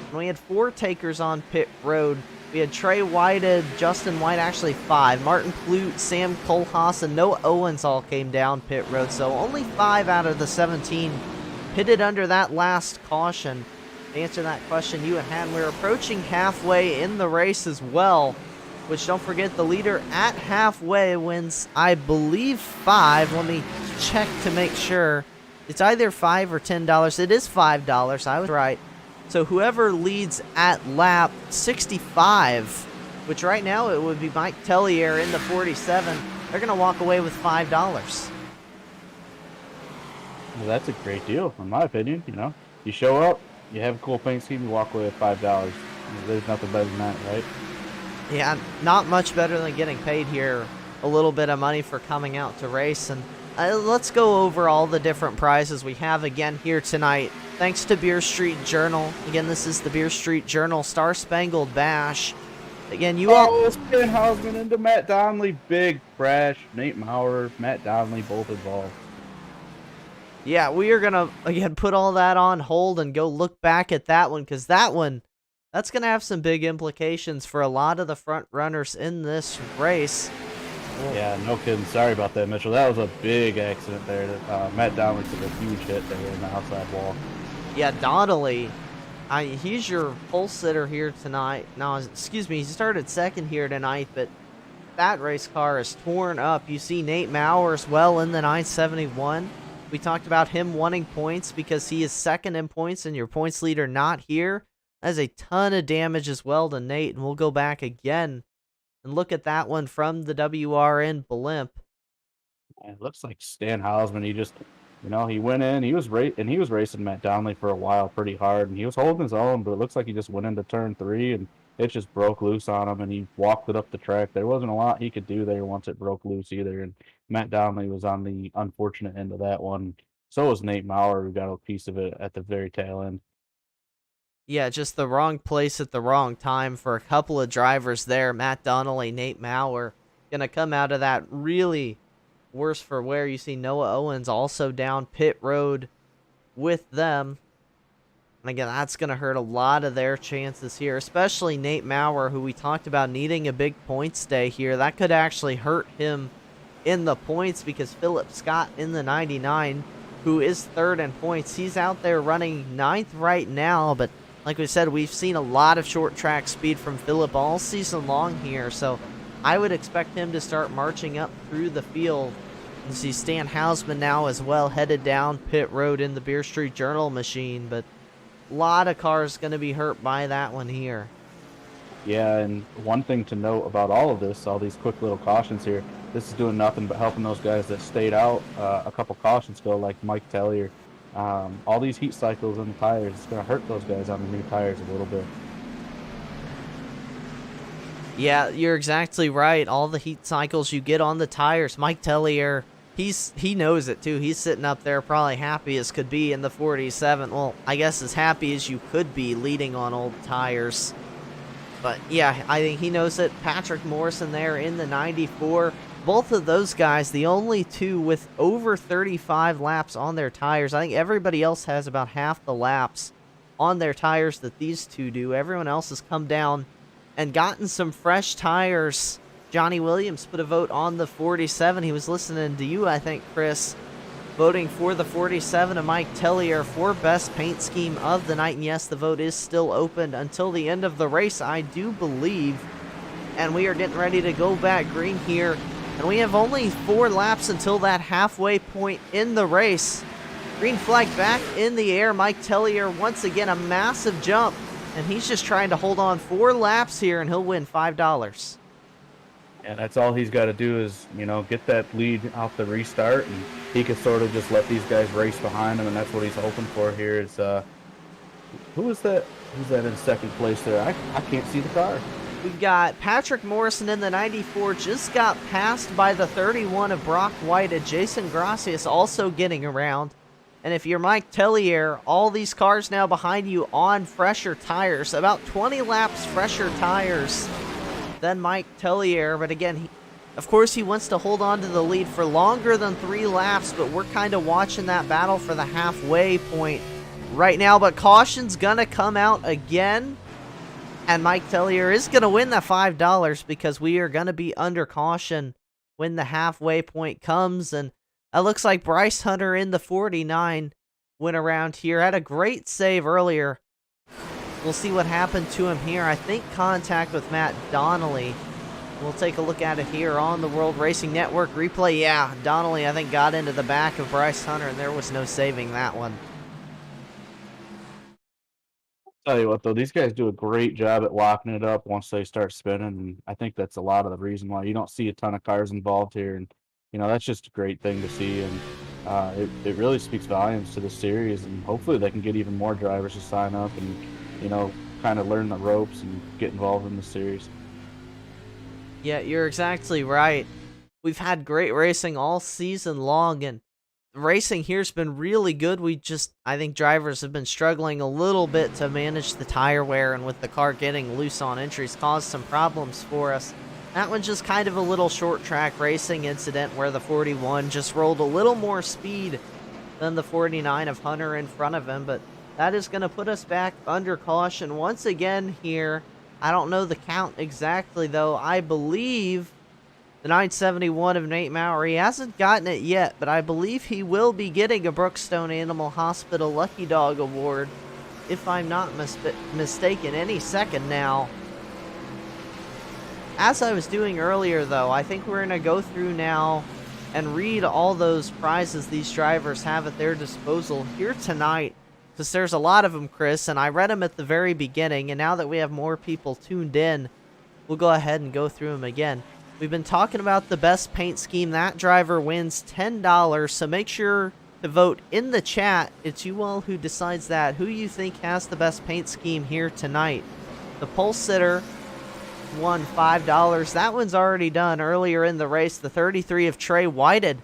And we had 4 takers on pit road. We had Trey Whited, Justin White, actually 5. Martin Plute, Sam Kohlhaas, and Noah Owens all came down pit road. So only 5 out of the 17 pitted under that last caution. To answer that question you had, we're approaching halfway in the race as well. Which, don't forget, the leader at halfway wins, I believe, 5. Let me check to make sure. It's either $5 or $10. It is $5. I was right. So whoever leads at lap 65, which right now it would be Mike Tellier in the 47, they're going to walk away with $5. Well, that's a great deal, in my opinion. You know, you show up, you have a cool paint scheme, you walk away with $5. There's nothing better than that, right? Yeah, not much better than getting paid here a little bit of money for coming out to race. And let's go over all the different prizes we have again here tonight. Thanks to Beer Street Journal. Again, this is the Beer Street Journal Star Spangled Bash. Again, you all... Stan Hausman into Matt Donnelly, big crash. Nate Maurer, Matt Donnelly, both involved. Yeah, we are going to, again, put all that on hold and go look back at that one, because that one, that's going to have some big implications for a lot of the front runners in this race. Yeah, no kidding. Sorry about that, Mitchell. That was a big accident there. Matt Donnelly took a huge hit there in the outside wall. Yeah, Donnelly, he's your pole sitter here tonight. No, excuse me, he started second here tonight, but that race car is torn up. You see Nate Maurer as well in the 971. We talked about him wanting points because he is second in points and your points leader not here. That's a ton of damage as well to Nate, and we'll go back again and look at that one from the WRN blimp. It looks like Stan Hausman, he just, you know, he went in, he was racing Matt Donnelly for a while pretty hard, and he was holding his own, but it looks like he just went into turn 3, and it just broke loose on him, and he walked it up the track. There wasn't a lot he could do there once it broke loose either, and Matt Donnelly was on the unfortunate end of that one. So was Nate Maurer, who got a piece of it at the very tail end. Yeah, just the wrong place at the wrong time for a couple of drivers there. Matt Donnelly, Nate Maurer, gonna come out of that really worse for wear. You see Noah Owens also down pit road with them. And again, that's gonna hurt a lot of their chances here, especially Nate Maurer, who we talked about needing a big points day here. That could actually hurt him in the points because Philip Scott in the 99, who is third in points, he's out there running 9th right now, but like we said, we've seen a lot of short track speed from Philip all season long here, so I would expect him to start marching up through the field. You see Stan Hausman now as well headed down pit road in the Beer Street Journal machine, but a lot of cars going to be hurt by that one here. Yeah, and one thing to note about all of this, all these quick little cautions here, this is doing nothing but helping those guys that stayed out a couple cautions ago, like Mike Tellier. All these heat cycles in the tires, it's going to hurt those guys on the new tires a little bit. Yeah, you're exactly right. All the heat cycles you get on the tires. Mike Tellier, he knows it too. He's sitting up there probably happy as could be in the 47. Well, I guess as happy as you could be leading on old tires. But yeah, I think he knows it. Patrick Morrison there in the 94. Both of those guys, the only two with over 35 laps on their tires. I think everybody else has about half the laps on their tires that these two do. Everyone else has come down and gotten some fresh tires. Johnny Williams put a vote on the 47. He was listening to you, I think, Chris, voting for the 47 of Mike Tellier for best paint scheme of the night. And yes, the vote is still open until the end of the race, I do believe. And we are getting ready to go back green here. And we have only 4 laps until that halfway point in the race. Green flag back in the air. Mike Tellier, once again, a massive jump. And he's just trying to hold on 4 laps here, and he'll win $5. And that's all he's got to do is, get that lead off the restart, and he could sort of just let these guys race behind him, and that's what he's hoping for here. Is who is that? Who's that in second place there? I can't see the car. We've got Patrick Morrison in the 94, just got passed by the 31 of Brock Whited. Jason Gracias also getting around. And if you're Mike Tellier, all these cars now behind you on fresher tires, about 20 laps fresher tires than Mike Tellier. But again, of course, he wants to hold on to the lead for longer than 3 laps, but we're kind of watching that battle for the halfway point right now. But caution's gonna come out again, and Mike Tellier is gonna win that $5 because we are gonna be under caution when the halfway point comes. And it looks like Bryce Hunter in the 49 went around here, had a great save earlier. We'll see what happened to him here. I think contact with Matt Donnelly. We'll take a look at it here on the World Racing Network replay. Yeah, Donnelly, I think, got into the back of Bryce Hunter, and there was no saving that one. Tell you what, though, these guys do a great job at locking it up once they start spinning, and I think that's a lot of the reason why you don't see a ton of cars involved here, and that's just a great thing to see, and it really speaks volumes to the series, and hopefully they can get even more drivers to sign up and kind of learn the ropes and get involved in the series. Yeah, you're exactly right. We've had great racing all season long, and the racing here's been really good. I think drivers have been struggling a little bit to manage the tire wear, and with the car getting loose on entries, caused some problems for us. That one's just kind of a little short track racing incident where the 41 just rolled a little more speed than the 49 of Hunter in front of him, but that is going to put us back under caution once again here. I don't know the count exactly, though. I believe the 971 of Nate Maurer, he hasn't gotten it yet, but I believe he will be getting a Brookstone Animal Hospital Lucky Dog Award, if I'm not mistaken, any second now. As I was doing earlier, though, I think we're going to go through now and read all those prizes these drivers have at their disposal here tonight, because there's a lot of them, Chris, and I read them at the very beginning, and now that we have more people tuned in, we'll go ahead and go through them again. We've been talking about the best paint scheme. That driver wins $10, so make sure to vote in the chat. It's you all who decides that, who you think has the best paint scheme here tonight. The pole sitter won $5. That one's already done earlier in the race. The 33 of Trey Whited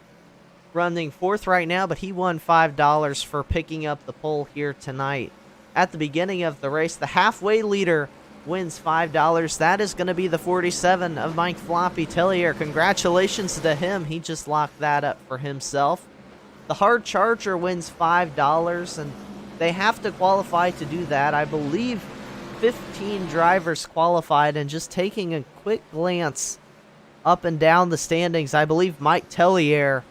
running 4th right now, but he won $5 for picking up the pole here tonight. At the beginning of the race, the halfway leader wins $5. That is going to be the 47 of Mike Floppy Tellier. Congratulations to him. He just locked that up for himself. The hard charger wins $5, and they have to qualify to do that. I believe 15 drivers qualified, and just taking a quick glance up and down the standings, I believe Mike Tellier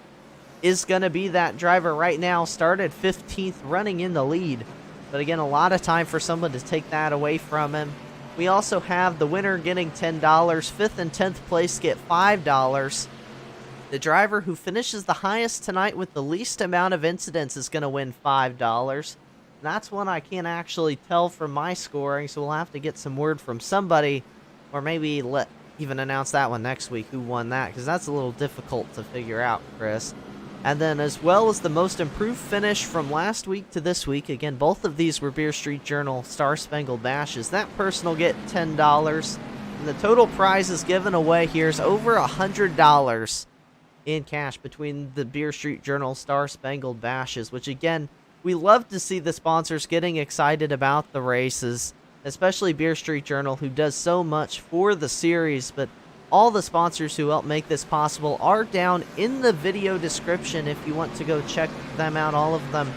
is going to be that driver right now. Started 15th, running in the lead. But again, a lot of time for someone to take that away from him. We also have the winner getting $10. 5th and 10th place get $5. The driver who finishes the highest tonight with the least amount of incidents is going to win $5. That's one I can't actually tell from my scoring, so we'll have to get some word from somebody, or maybe even announce that one next week, who won that, because that's a little difficult to figure out, Chris. And then as well as the most improved finish from last week to this week, again, both of these were Beer Street Journal Star Spangled Bashes. That person will get $10, and the total prizes given away here is over $100 in cash between the Beer Street Journal Star Spangled Bashes, which again, we love to see the sponsors getting excited about the races, especially Beer Street Journal, who does so much for the series. But all the sponsors who help make this possible are down in the video description if you want to go check them out. All of them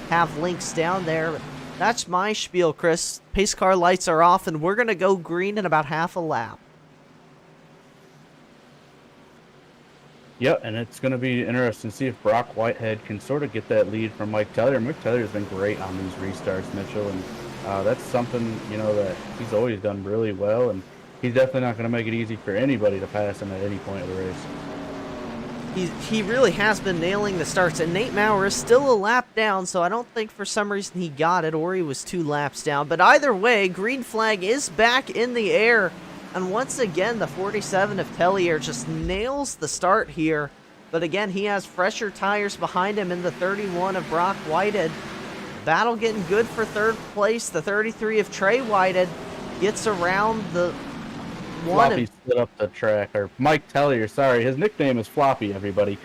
have links down there. That's my spiel, Chris. Pace car lights are off, and we're going to go green in about half a lap. Yep, and it's going to be interesting to see if Brock Whitehead can sort of get that lead from Mike Tellier. Mike Tellier's been great on these restarts, Mitchell, and that's something, that he's always done really well, and he's definitely not going to make it easy for anybody to pass him at any point of the race. He really has been nailing the starts, and Nate Maurer is still a lap down, so I don't think for some reason he got it, or he was 2 laps down. But either way, green flag is back in the air And once again, the 47 of Tellier just nails the start here. But again, he has fresher tires behind him in the 31 of Brock Whited. Battle getting good for third place. The 33 of Trey Whited gets around the one. Floppy split up the track, or Mike Tellier, sorry. His nickname is Floppy, everybody.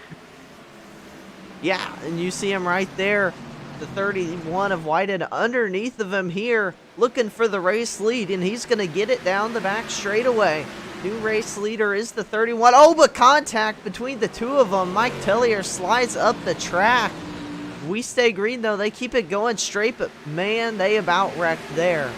Yeah, and you see him right there. The 31 of Whited underneath of him here, looking for the race lead, and he's going to get it down the back straightaway. New race leader is the 31. Oh, but contact between the two of them. Mike Tellier slides up the track. We stay green, though. They keep it going straight, but, man, they about wrecked there.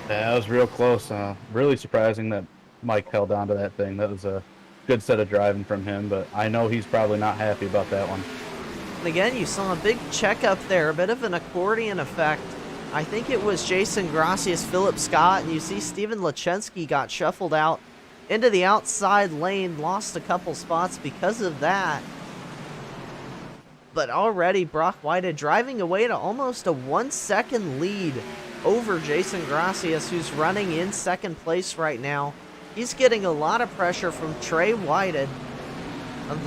Yeah, that was real close. Really surprising that Mike held on to that thing. That was a good set of driving from him, but I know he's probably not happy about that one. And again, you saw a big checkup there, a bit of an accordion effect. I think it was Jason Gracias, Philip Scott, and you see Steven Lachensky got shuffled out into the outside lane, lost a couple spots because of that. But already Brock Whited driving away to almost a 1-second lead over Jason Gracias, who's running in second place right now. He's getting a lot of pressure from Trey Whited.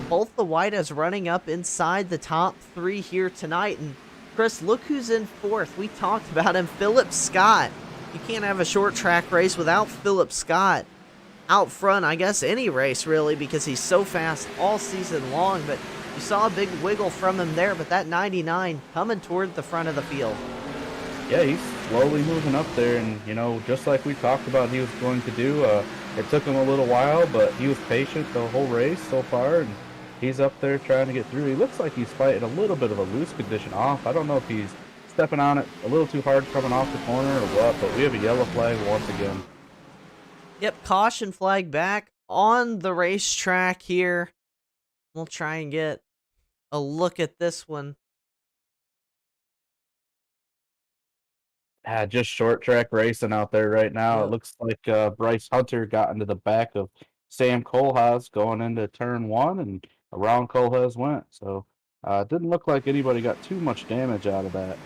Both the Whites running up inside the top three here tonight. And Chris, look who's in fourth. We talked about him, Philip Scott. You can't have a short track race without Philip Scott out front, I guess any race really, because he's so fast all season long. But you saw a big wiggle from him there, but that 99 coming toward the front of the field. Yeah, he's slowly moving up there, and, you know, just like we talked about he was going to do, it took him a little while, but he was patient the whole race so far, and he's up there trying to get through. He looks like he's fighting a little bit of a loose condition off. I don't know if he's stepping on it a little too hard coming off the corner or what, but we have a yellow flag once again. Yep, caution flag back on the racetrack here. We'll try and get a look at this one. Just short track racing out there right now. Yep. It looks like Bryce Hunter got into the back of Sam Kohlhaas going into turn one, and around Kohlhaas went. So it didn't look like anybody got too much damage out of that.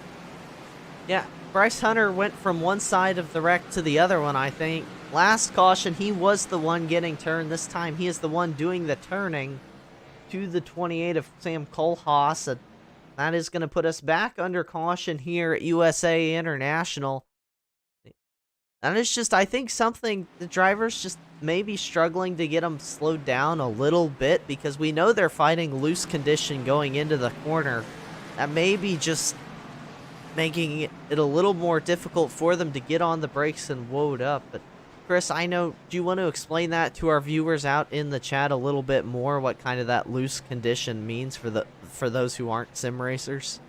Yeah, Bryce Hunter went from one side of the wreck to the other one, I think. Last caution, he was the one getting turned. This time, he is the one doing the turning to the 28 of Sam Kohlhaas. That is going to put us back under caution here at USA International. And it's just, I think, something the drivers just may be struggling to get them slowed down a little bit, because we know they're fighting loose condition going into the corner. That may be just making it a little more difficult for them to get on the brakes and load up. But Chris, I know, do you want to explain that to our viewers out in the chat a little bit more, what kind of that loose condition means for those who aren't sim racers?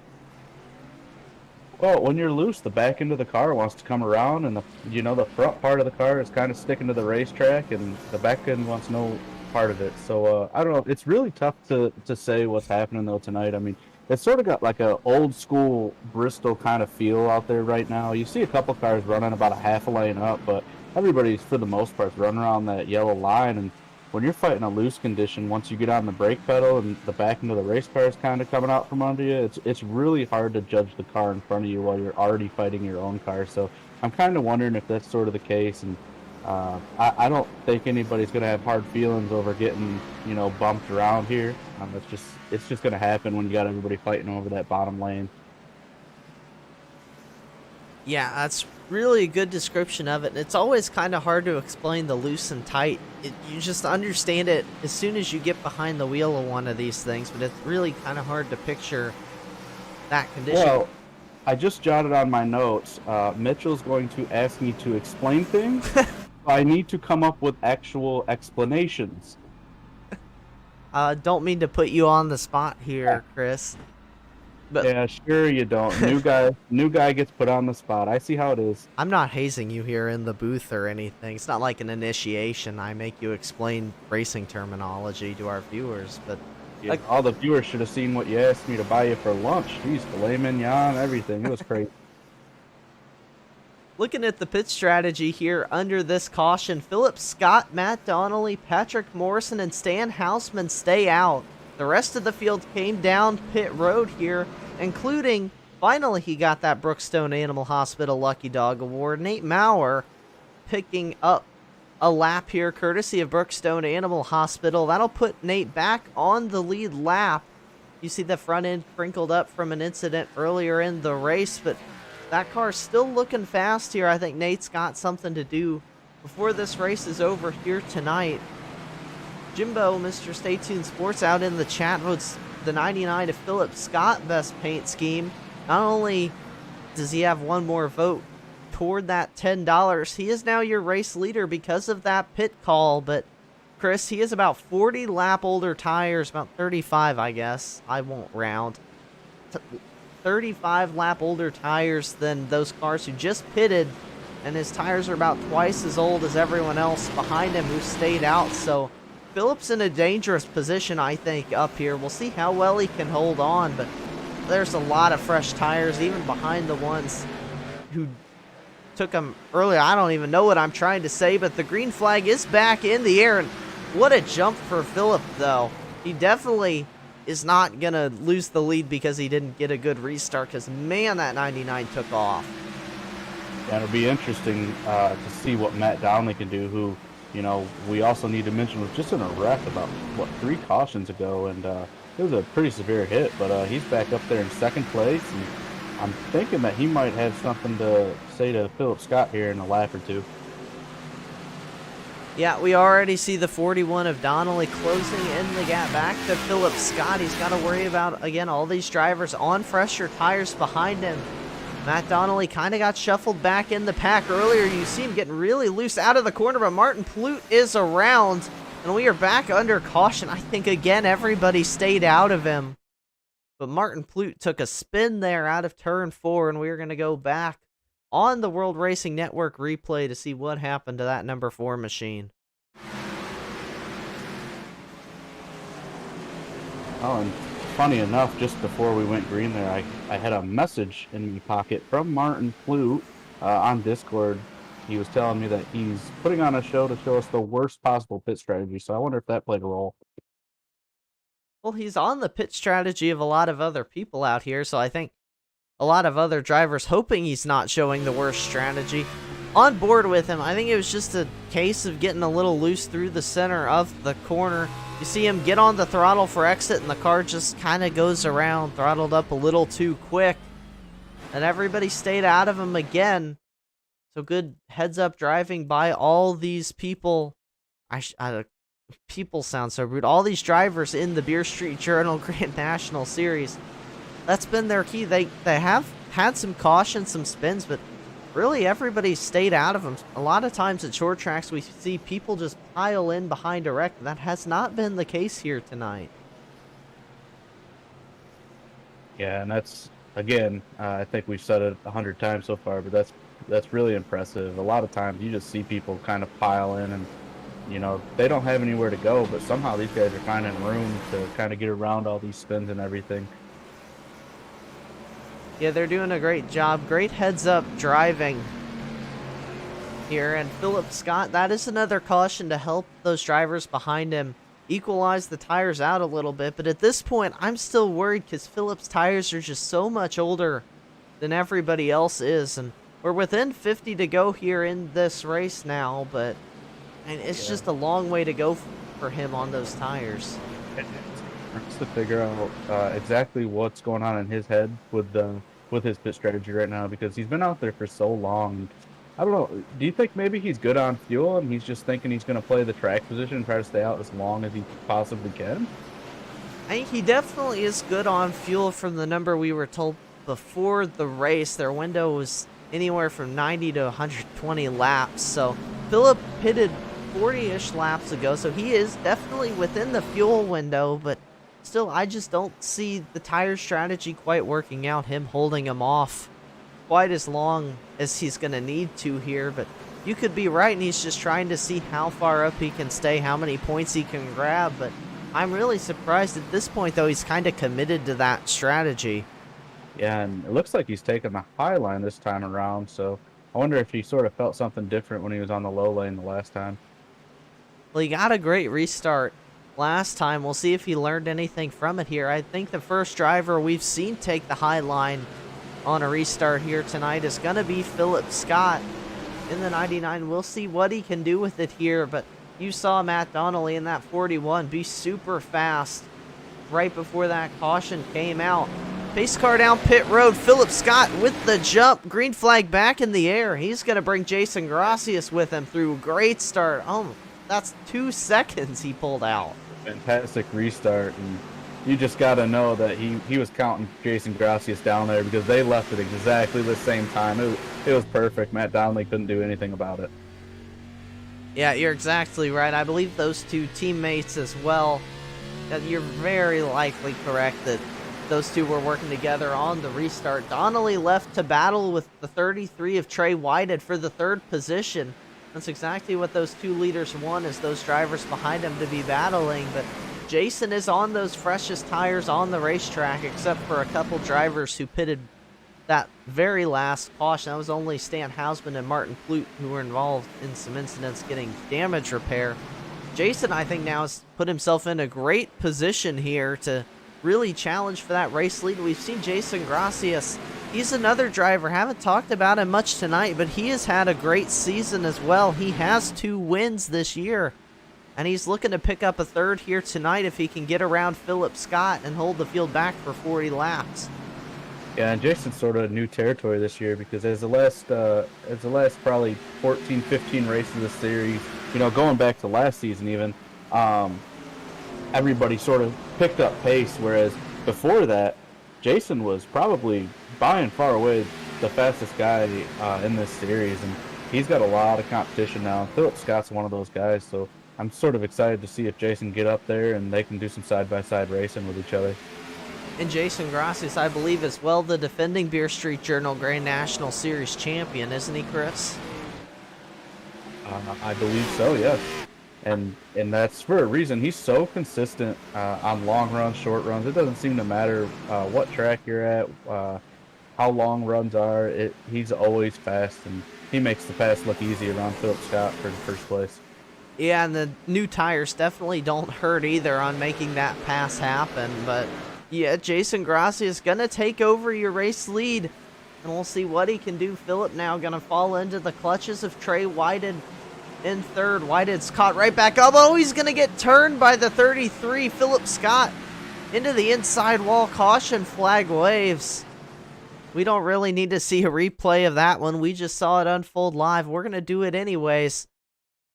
Well, when you're loose, the back end of the car wants to come around, and the front part of the car is kind of sticking to the racetrack, and the back end wants no part of it. So I don't know. It's really tough to say what's happening though tonight. I mean, it's sort of got like a old school Bristol kind of feel out there right now. You see a couple cars running about a half a lane up, but everybody's for the most part running around that yellow line. And when you're fighting a loose condition, once you get on the brake pedal and the back end of the race car is kind of coming out from under you, it's really hard to judge the car in front of you while you're already fighting your own car. So I'm kind of wondering if that's sort of the case. And I don't think anybody's going to have hard feelings over getting, bumped around here. It's just going to happen when you got everybody fighting over that bottom lane. Yeah, that's really a good description of it. And it's always kind of hard to explain the loose and tight. You just understand it as soon as you get behind the wheel of one of these things, but it's really kind of hard to picture that condition. Well, I just jotted on my notes. Mitchell's going to ask me to explain things. I need to come up with actual explanations. Don't mean to put you on the spot here, Chris. But yeah, sure you don't. New guy gets put on the spot. I see how it is. I'm not hazing you here in the booth or anything. It's not like an initiation. I make you explain racing terminology to our viewers, but Yeah, all the viewers should have seen what you asked me to buy you for lunch. Jeez, filet mignon, everything. It was crazy. Looking at the pit strategy here under this caution, Philip Scott, Matt Donnelly, Patrick Morrison, and Stan Houseman stay out. The rest of the field came down pit road here, including finally he got that Brookstone Animal Hospital Lucky Dog Award. Nate Maurer picking up a lap here, courtesy of Brookstone Animal Hospital. That'll put Nate back on the lead lap. You see the front end crinkled up from an incident earlier in the race, but that car's still looking fast here. I think Nate's got something to do before this race is over here tonight. Jimbo, Mr. Stay Tuned Sports, out in the chat, votes the 99 to Philip Scott best paint scheme. Not only does he have one more vote toward that $10, he is now your race leader because of that pit call, but Chris, he is about 40 lap older tires, about 35, I guess. I won't round. 35 lap older tires than those cars who just pitted, and his tires are about twice as old as everyone else behind him who stayed out. So Philip's in a dangerous position, I think, up here. We'll see how well he can hold on, but there's a lot of fresh tires, even behind the ones who took him earlier. I don't even know what I'm trying to say, but the green flag is back in the air, and what a jump for Philip, though. He definitely is not going to lose the lead because he didn't get a good restart, because, man, that 99 took off. Yeah, it'll be interesting to see what Matt Downey can do, who, you know, we also need to mention was just in a wreck about, 3 cautions ago, and it was a pretty severe hit, but he's back up there in second place, and I'm thinking that he might have something to say to Philip Scott here in a lap or two. Yeah, we already see the 41 of Donnelly closing in the gap back to Philip Scott. He's got to worry about, again, all these drivers on fresher tires behind him. Matt Donnelly kind of got shuffled back in the pack earlier. You see him getting really loose out of the corner, but Martin Plute is around, and we are back under caution. I think, again, everybody stayed out of him. But Martin Plute took a spin there out of turn 4, and we're going to go back on the World Racing Network replay to see what happened to that number 4 machine. Oh, and funny enough, just before we went green there, I had a message in my pocket from Martin Plute on Discord. He was telling me that he's putting on a show to show us the worst possible pit strategy, so I wonder if that played a role. Well, he's on the pit strategy of a lot of other people out here, so I think a lot of other drivers, hoping he's not showing the worst strategy, on board with him. I think it was just a case of getting a little loose through the center of the corner. You see him get on the throttle for exit, and the car just kind of goes around, throttled up a little too quick, and everybody stayed out of him again. So good heads-up driving by all these people. People sound so rude. All these drivers in the Beer Street Journal Grand National Series. That's been their key. They have had some caution, some spins, but really everybody stayed out of them. A lot of times at short tracks we see people just pile in behind a wreck. That has not been the case here tonight. Yeah, and that's, again, I think we've said it 100 times so far, but that's really impressive. A lot of times you just see people kind of pile in, and you know, they don't have anywhere to go, but somehow these guys are finding room to kind of get around all these spins and everything. Yeah, they're doing a great job. Great heads-up driving here. And Philip Scott, that is another caution to help those drivers behind him equalize the tires out a little bit. But at this point, I'm still worried because Philip's tires are just so much older than everybody else is. And we're within 50 to go here in this race now, but and it's just a long way to go for him on those tires. It's to figure out exactly what's going on in his head with his pit strategy right now, because he's been out there for so long. I don't know. Do you think maybe he's good on fuel and he's just thinking he's going to play the track position and try to stay out as long as he possibly can? I think he definitely is good on fuel from the number we were told before the race. Their window was anywhere from 90 to 120 laps. So Philip pitted 40-ish laps ago, so he is definitely within the fuel window, but still, I just don't see the tire strategy quite working out, him holding him off quite as long as he's going to need to here. But you could be right, and he's just trying to see how far up he can stay, how many points he can grab. But I'm really surprised at this point, though, he's kind of committed to that strategy. Yeah, and it looks like he's taking the high line this time around, so I wonder if he sort of felt something different when he was on the low lane the last time. Well, he got a great restart last time. We'll see if he learned anything from it here. I think the first driver we've seen take the high line on a restart here tonight is going to be Philip Scott in the 99. We'll see what he can do with it here, but you saw Matt Donnelly in that 41 be super fast right before that caution came out. Pace car down pit road. Philip Scott with the jump. Green flag back in the air. He's going to bring Jason Gracias with him through a great start. Oh, that's 2 seconds he pulled out. Fantastic restart, and you just got to know that he was counting Jason Gracias down there because they left at exactly the same time. It was perfect. Matt Donnelly couldn't do anything about it. Yeah, you're exactly right. I believe those 2 teammates as well. You're very likely correct that those 2 were working together on the restart. Donnelly left to battle with the 33 of Trey Whited for the 3rd position. That's exactly what those 2 leaders want, is those drivers behind him to be battling. But Jason is on those freshest tires on the racetrack, except for a couple drivers who pitted that very last caution. That was only Stan Hausman and Martin Flute who were involved in some incidents getting damage repair. Jason, I think, now has put himself in a great position here to really challenge for that race lead. We've seen Jason Gracias. He's another driver. Haven't talked about him much tonight, but he has had a great season as well. He has 2 wins this year, and he's looking to pick up a 3rd here tonight if he can get around Philip Scott and hold the field back for 40 laps. Yeah, and Jason's sort of new territory this year because as the last probably 14, 15 races of the series, going back to last season even, everybody sort of picked up pace, whereas before that, Jason was probably by and far away the fastest guy in this series, and he's got a lot of competition now. Philip Scott's one of those guys, so I'm sort of excited to see if Jason get up there and they can do some side-by-side racing with each other. And Jason Gracias, I believe, as well, the defending Beer Street Journal Grand National Series champion, isn't he, Chris? I believe so, yes. And that's for a reason. He's so consistent on long runs, short runs. It doesn't seem to matter what track you're at, how long runs are. He's always fast, and he makes the pass look easy around Philip Scott for the first place. Yeah, and the new tires definitely don't hurt either on making that pass happen. But yeah, Jason Gracias is going to take over your race lead, and we'll see what he can do. Philip now going to fall into the clutches of Trey Whited in 3rd. Whited's caught right back up. Oh, he's going to get turned by the 33. Philip Scott into the inside wall. Caution flag waves. We don't really need to see a replay of that one. We just saw it unfold live. We're going to do it anyways.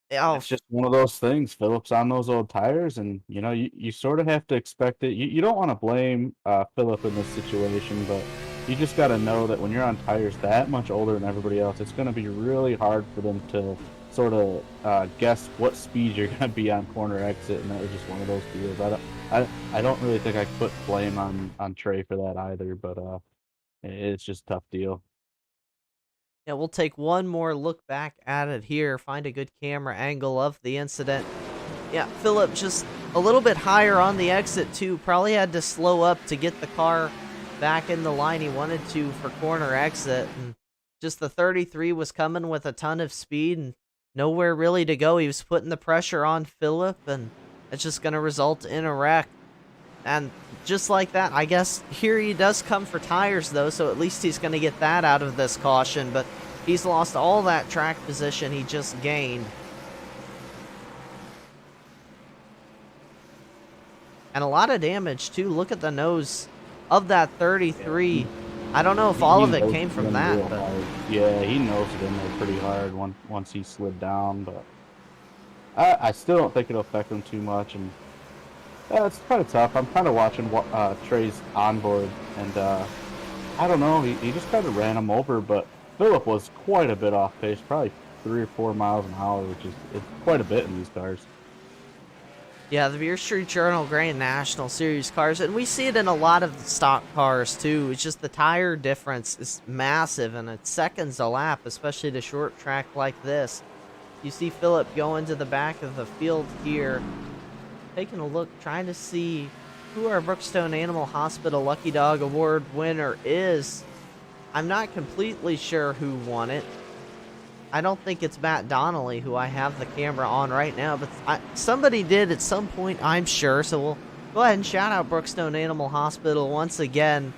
Oh. It's just one of those things. Philip's on those old tires, and you sort of have to expect it. You don't want to blame Philip in this situation, but you just got to know that when you're on tires that much older than everybody else, it's going to be really hard for them to sort of guess what speed you're going to be on corner exit, and that was just one of those deals. I don't really think I could put blame on Trey for that either, but it's just a tough deal. Yeah, we'll take one more look back at it here, find a good camera angle of the incident. Yeah, Philip just a little bit higher on the exit too. Probably had to slow up to get the car back in the line he wanted to for corner exit. And just the 33 was coming with a ton of speed and nowhere really to go. He was putting the pressure on Philip, and it's just going to result in a wreck. And just like that, I guess here he does come for tires, though, so at least he's going to get that out of this caution. But he's lost all that track position he just gained. And a lot of damage, too. Look at the nose of that 33. I don't know if all of it came from that. But yeah, he nosed it in there pretty hard once he slid down. But I still don't think it'll affect him too much. And it's kind of tough. I'm kind of watching Trey's onboard, and I don't know. He just kind of ran him over, but Philip was quite a bit off pace, probably 3 or 4 miles an hour, which is quite a bit in these cars. Yeah, the Beer Street Journal Grand National Series cars, and we see it in a lot of the stock cars too. It's just the tire difference is massive, and it's seconds a lap, especially to short track like this. You see Philip going to the back of the field here, taking a look, trying to see who our Brookstone Animal Hospital Lucky Dog Award winner is. I'm not completely sure who won it. I don't think it's Matt Donnelly, who I have the camera on right now, but somebody did at some point, I'm sure. So we'll go ahead and shout out Brookstone Animal Hospital once again.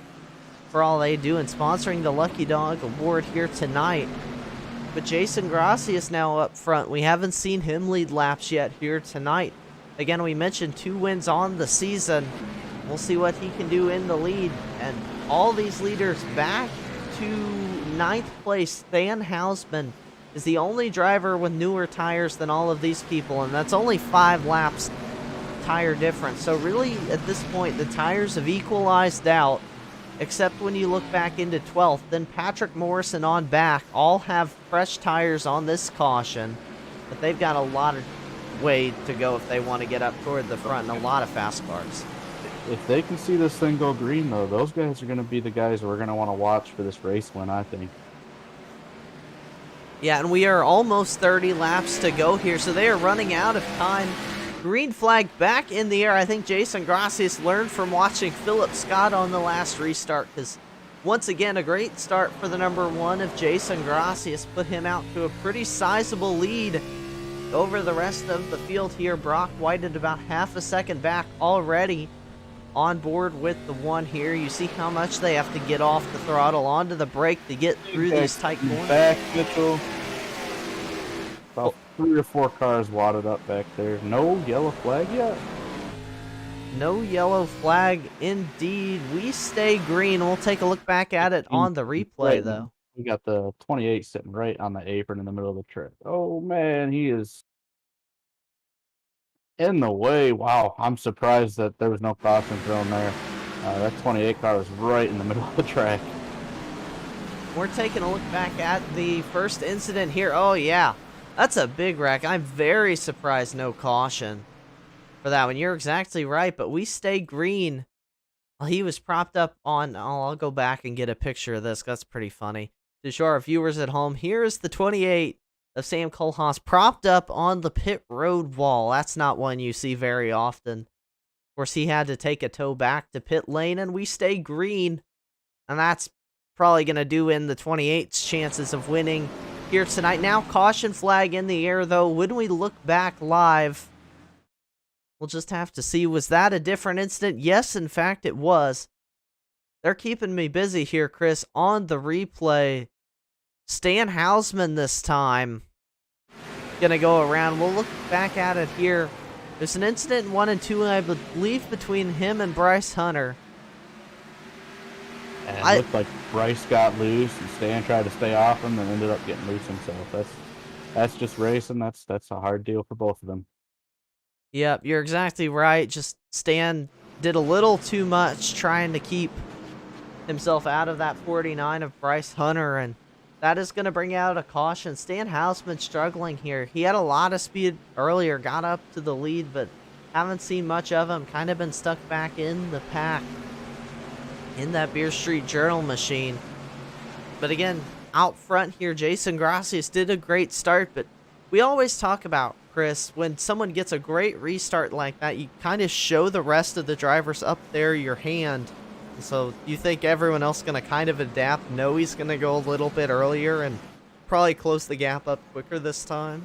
for all they do in sponsoring the Lucky Dog Award here tonight. But Jason Grassi is now up front. We haven't seen him lead laps yet here tonight. Again, we mentioned 2 wins on the season. We'll see what he can do in the lead. And all these leaders back to 9th place. Stan Hausman is the only driver with newer tires than all of these people, and that's only 5 laps tire difference. So really, at this point, the tires have equalized out, except when you look back into 12th. Then Patrick Morrison on back all have fresh tires on this caution, but they've got a lot of way to go if they want to get up toward the front, and a lot of fast cars. If they can see this thing go green, though, those guys are going to be the guys we're going to want to watch for this race win, I think. Yeah, and we are almost 30 laps to go here, so they are running out of time. Green flag back in the air. I think Jason Grassi has learned from watching Philip Scott on the last restart, because once again, a great start for the number 1 of Jason Grassi has put him out to a pretty sizable lead over the rest of the field here. Brock White at about half a second back already on board with the 1 here. You see how much they have to get off the throttle onto the brake to get through these tight corners. Back, Mitchell. About 3 or 4 cars wadded up back there. No yellow flag yet? No yellow flag indeed. We stay green. We'll take a look back at it on the replay, though. We got the 28 sitting right on the apron in the middle of the track. Oh, man, he is in the way. Wow, I'm surprised that there was no caution thrown there. That 28 car was right in the middle of the track. We're taking a look back at the first incident here. Oh, yeah. That's a big wreck. I'm very surprised no caution for that one. You're exactly right, but we stay green. Well, he was propped up on... Oh, I'll go back and get a picture of this. That's pretty funny. To show our viewers at home, here's the 28 of Sam Kohlhaas propped up on the pit road wall. That's not one you see very often. Of course, he had to take a tow back to pit lane, and we stay green. And that's probably going to do in the 28's chances of winning here tonight. Now, caution flag in the air, though. When we look back live, we'll just have to see. Was that a different incident? Yes, in fact, it was. They're keeping me busy here, Chris, on the replay. Stan Hausman this time gonna go around. We'll look back at it here. There's an incident in 1 and 2, I believe, between him and Bryce Hunter. And it looked like Bryce got loose, and Stan tried to stay off him and ended up getting loose himself. That's just racing. That's a hard deal for both of them. Yep, you're exactly right. Just Stan did a little too much trying to keep himself out of that 49 of Bryce Hunter, and that is going to bring out a caution. Stan Hausman struggling here. He had a lot of speed earlier, got up to the lead, but haven't seen much of him. Kind of been stuck back in the pack in that Beer Street Journal machine. But again, out front here, Jason Gracias did a great start, but we always talk about, Chris, when someone gets a great restart like that, you kind of show the rest of the drivers up there your hand. So you think everyone else going to kind of adapt, know he's going to go a little bit earlier and probably close the gap up quicker this time?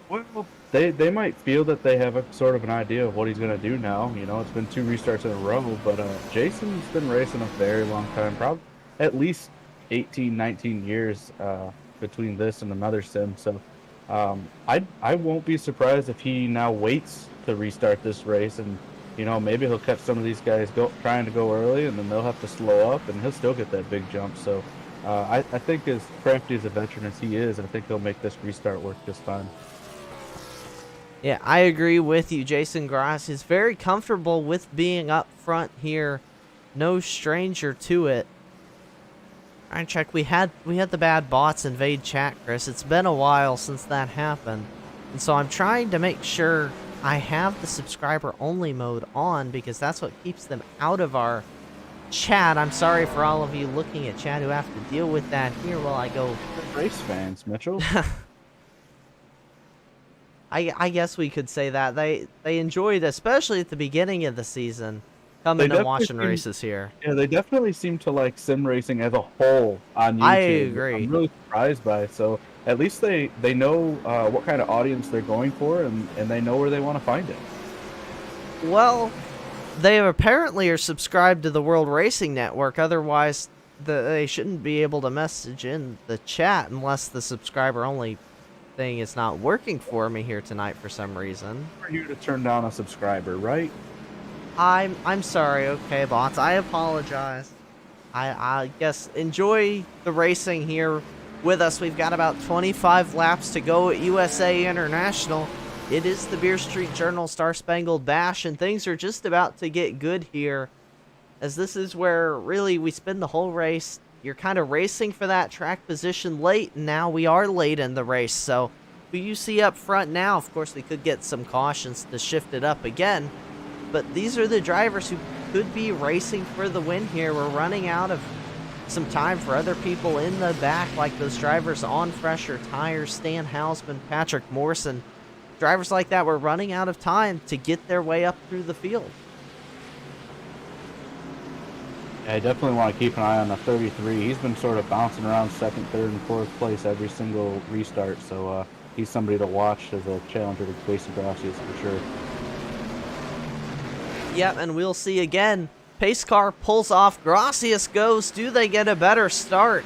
Well, they might feel that they have a sort of an idea of what he's going to do now. You know, it's been 2 restarts in a row, but Jason's been racing a very long time, probably at least 18, 19 years between this and another sim. So I won't be surprised if he now waits to restart this race, and you know, maybe he'll catch some of these guys trying to go early, and then they'll have to slow up, and he'll still get that big jump. So I think as crafty as a veteran as he is, I think he'll make this restart work just fine. Yeah, I agree with you. Jason Grass is very comfortable with being up front here. No stranger to it. All right, check. We had the bad bots invade chat, Chris. It's been a while since that happened. And so I'm trying to make sure I have the subscriber only mode on, because that's what keeps them out of our chat. I'm sorry for all of you looking at chat who have to deal with that here while I go. Race fans, Mitchell. I guess we could say that. They enjoyed, especially at the beginning of the season, coming and watching races here. Yeah, they definitely seem to like sim racing as a whole on YouTube. I agree. I'm really surprised by it. So at least they know what kind of audience they're going for, and they know where they want to find it. Well, They apparently are subscribed to the World Racing Network, otherwise they shouldn't be able to message in the chat unless the subscriber-only thing is not working for me here tonight for some reason. For you to turn down a subscriber, right? I'm sorry, okay, bots. I apologize. I guess enjoy the racing here with us. We've got about 25 laps to go at USA International. It is the Beer Street Journal Star Spangled Bash, and things are just about to get good here, as this is where really we spend the whole race. You're kind of racing for that track position late, and now we are late in the race. So who you see up front now, of course, we could get some cautions to shift it up again, but these are the drivers who could be racing for the win here. We're running out of some time for other people in the back, like those drivers on fresher tires, Stan Hausman, Patrick Morrison. Drivers like that were running out of time to get their way up through the field. Yeah, I definitely want to keep an eye on the 33. He's been sort of bouncing around second, third, and fourth place every single restart, so he's somebody to watch as a challenger to Jason Gracias for sure. Yep, and we'll see again. Pace car pulls off. Gracias goes. Do they get a better start?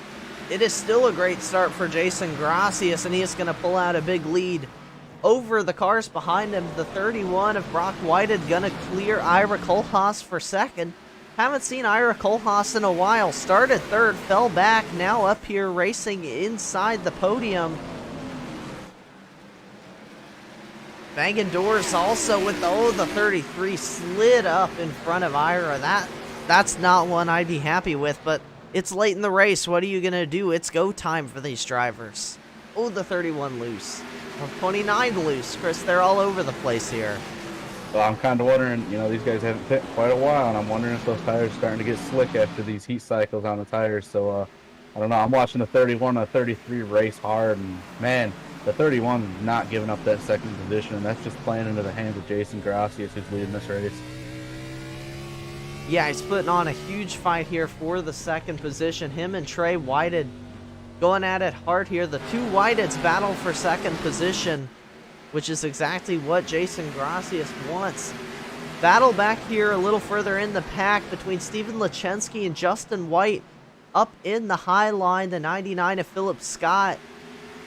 It is still a great start for Jason Gracias, and he is going to pull out a big lead over the cars behind him. The 31 of Brock Whited going to clear Ira Kohlhaas for second. Haven't seen Ira Kohlhaas in a while. Started third, fell back, now up here racing inside the podium. Banging doors also with the 33 slid up in front of Ira. That's not one I'd be happy with, but it's late in the race. What are you going to do? It's go time for these drivers. Oh, the 31 loose. 29 loose. Chris, they're all over the place here. Well, I'm kind of wondering, you know, these guys haven't pit quite a while, and I'm wondering if those tires are starting to get slick after these heat cycles on the tires. So, I don't know. I'm watching the 31 and the 33 race hard, and man, the 31 not giving up that second position, and that's just playing into the hands of Jason Gracias, who's leading this race. Yeah, he's putting on a huge fight here for the second position. Him and Trey Whited going at it hard here. The two Whiteds battle for second position, which is exactly what Jason Gracias wants. Battle back here a little further in the pack between Steven Lachensky and Justin White. Up in the high line, the 99 of Philip Scott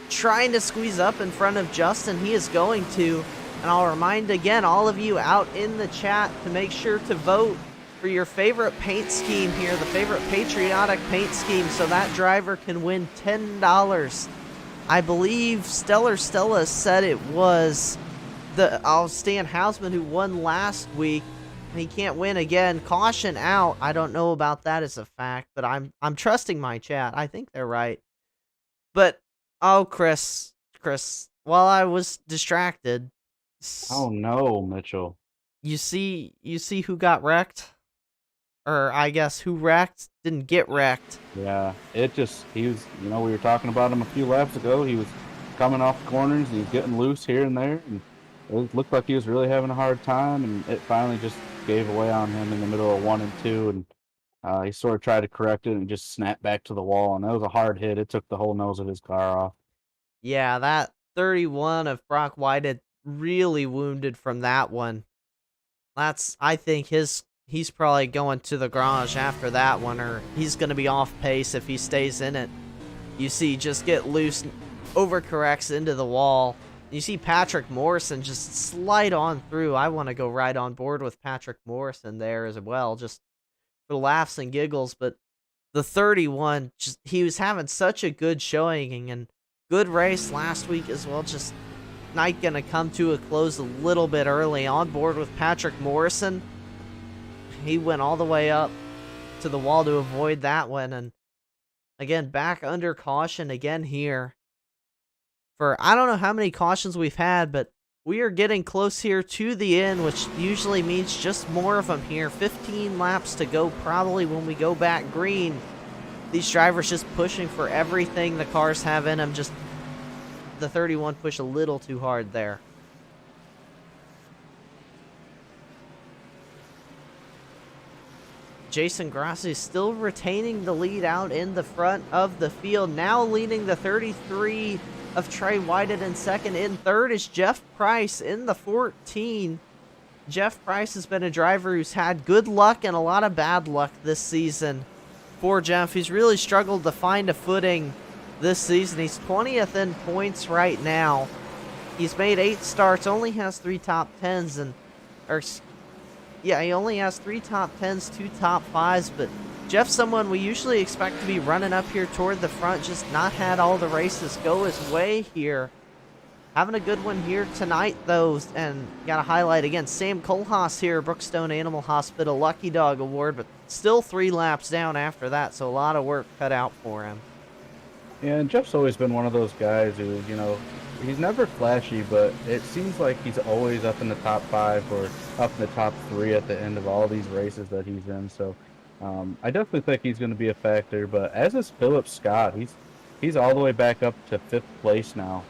trying to squeeze up in front of Justin. He is going to. And I'll remind again all of you out in the chat to make sure to vote for your favorite paint scheme here, the favorite patriotic paint scheme, so that driver can win $10. I believe Stellar Stella said it was the Stan Hausman who won last week, and he can't win again. Caution out. I don't know about that as a fact, but I'm trusting my chat. I think they're right. But oh, Chris, while I was distracted. Oh no, Mitchell. You see who got wrecked? Or I guess who wrecked didn't get wrecked. Yeah, he was, you know, we were talking about him a few laps ago. He was coming off the corners, and he was getting loose here and there, and it looked like he was really having a hard time, and it finally just gave away on him in the middle of 1 and 2, and he sort of tried to correct it and just snapped back to the wall, and that was a hard hit. It took the whole nose of his car off. Yeah, that 31 of Brock Whited really wounded from that one. I think he's probably going to the garage after that one, or he's going to be off pace if he stays in it. You see, just get loose, overcorrects into the wall. You see Patrick Morrison just slide on through. I want to go right on board with Patrick Morrison there as well, just for laughs and giggles. But the 31, he was having such a good showing and good race last week as well. Just night going to come to a close a little bit early. On board with Patrick Morrison. He went all the way up to the wall to avoid that one. And again, back under caution again here. For I don't know how many cautions we've had, but we are getting close here to the end, which usually means just more of them here. 15 laps to go probably when we go back green. These drivers just pushing for everything the cars have in them. Just the 31 push a little too hard there. Jason Gracias still retaining the lead out in the front of the field. Now leading the 33 of Trey Whited in second. In third is Jeff Price in the 14. Jeff Price has been a driver who's had good luck and a lot of bad luck this season. For Jeff, he's really struggled to find a footing this season. He's 20th in points right now. He's made 8 starts, only has 3 top 10s, and he only has 3 top 10s, 2 top 5s, but Jeff's someone we usually expect to be running up here toward the front, just not had all the races go his way here. Having a good one here tonight, though, and got to highlight again, Sam Kohlhaas here, Brookstone Animal Hospital Lucky Dog Award, but still 3 laps down after that, so a lot of work cut out for him. Yeah, and Jeff's always been one of those guys who, you know, he's never flashy, but it seems like he's always up in the top 5 or up in the top 3 at the end of all these races that he's in. So I definitely think he's going to be a factor. But as is Philip Scott, he's all the way back up to 5th place now,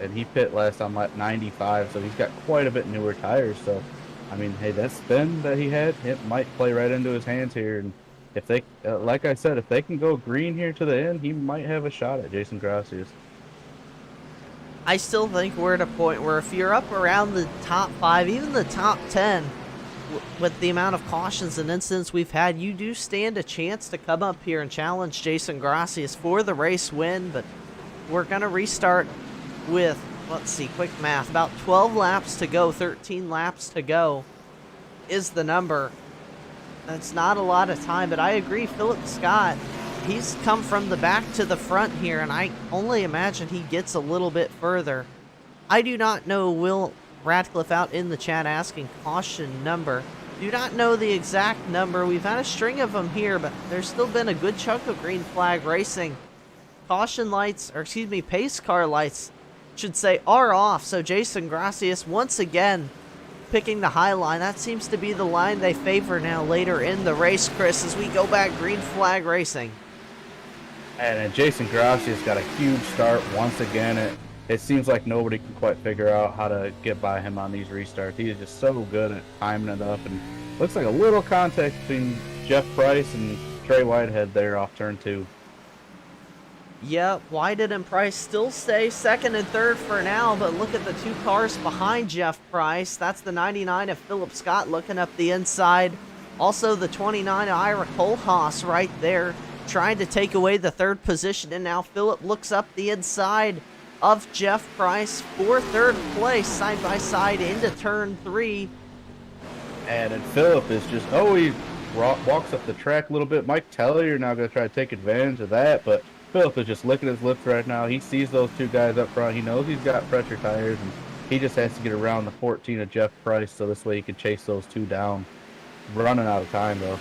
and he pit last on lap 95, so he's got quite a bit newer tires. So, I mean, hey, that spin that he had, it might play right into his hands here. And if they, like I said, if they can go green here to the end, he might have a shot at Jason Gracias. I still think we're at a point where if you're up around the top 5, even the top 10, with the amount of cautions and incidents we've had, you do stand a chance to come up here and challenge Jason Gracias for the race win. But we're going to restart with, let's see, quick math, about 12 laps to go, 13 laps to go is the number. That's not a lot of time, but I agree, Philip Scott, he's come from the back to the front here, and I only imagine he gets a little bit further. I do not know, Will Radcliffe out in the chat asking caution number. Do not know the exact number. We've had a string of them here, but there's still been a good chunk of green flag racing. Caution lights, or excuse me, pace car lights, should say, are off. So Jason Gracias once again picking the high line. That seems to be the line they favor now later in the race, Chris, as we go back green flag racing. And Jason Gracias got a huge start once again. It seems like nobody can quite figure out how to get by him on these restarts. He is just so good at timing it up, and looks like a little contact between Jeff Price and Trey Whitehead there off turn 2. Yeah, Whitehead and Price still stay second and third for now, but look at the 2 cars behind Jeff Price. That's the 99 of Philip Scott looking up the inside. Also the 29 of Ira Kohlhaas right there, trying to take away the 3rd position, and now Philip looks up the inside of Jeff Price for 3rd place, side by side into turn 3. And Philip is just, he walks up the track a little bit. Mike Tellier now going to try to take advantage of that, but Philip is just licking his lips right now. He sees those 2 guys up front. He knows he's got pressure tires, and he just has to get around the 14 of Jeff Price so this way he can chase those 2 down. Running out of time, though.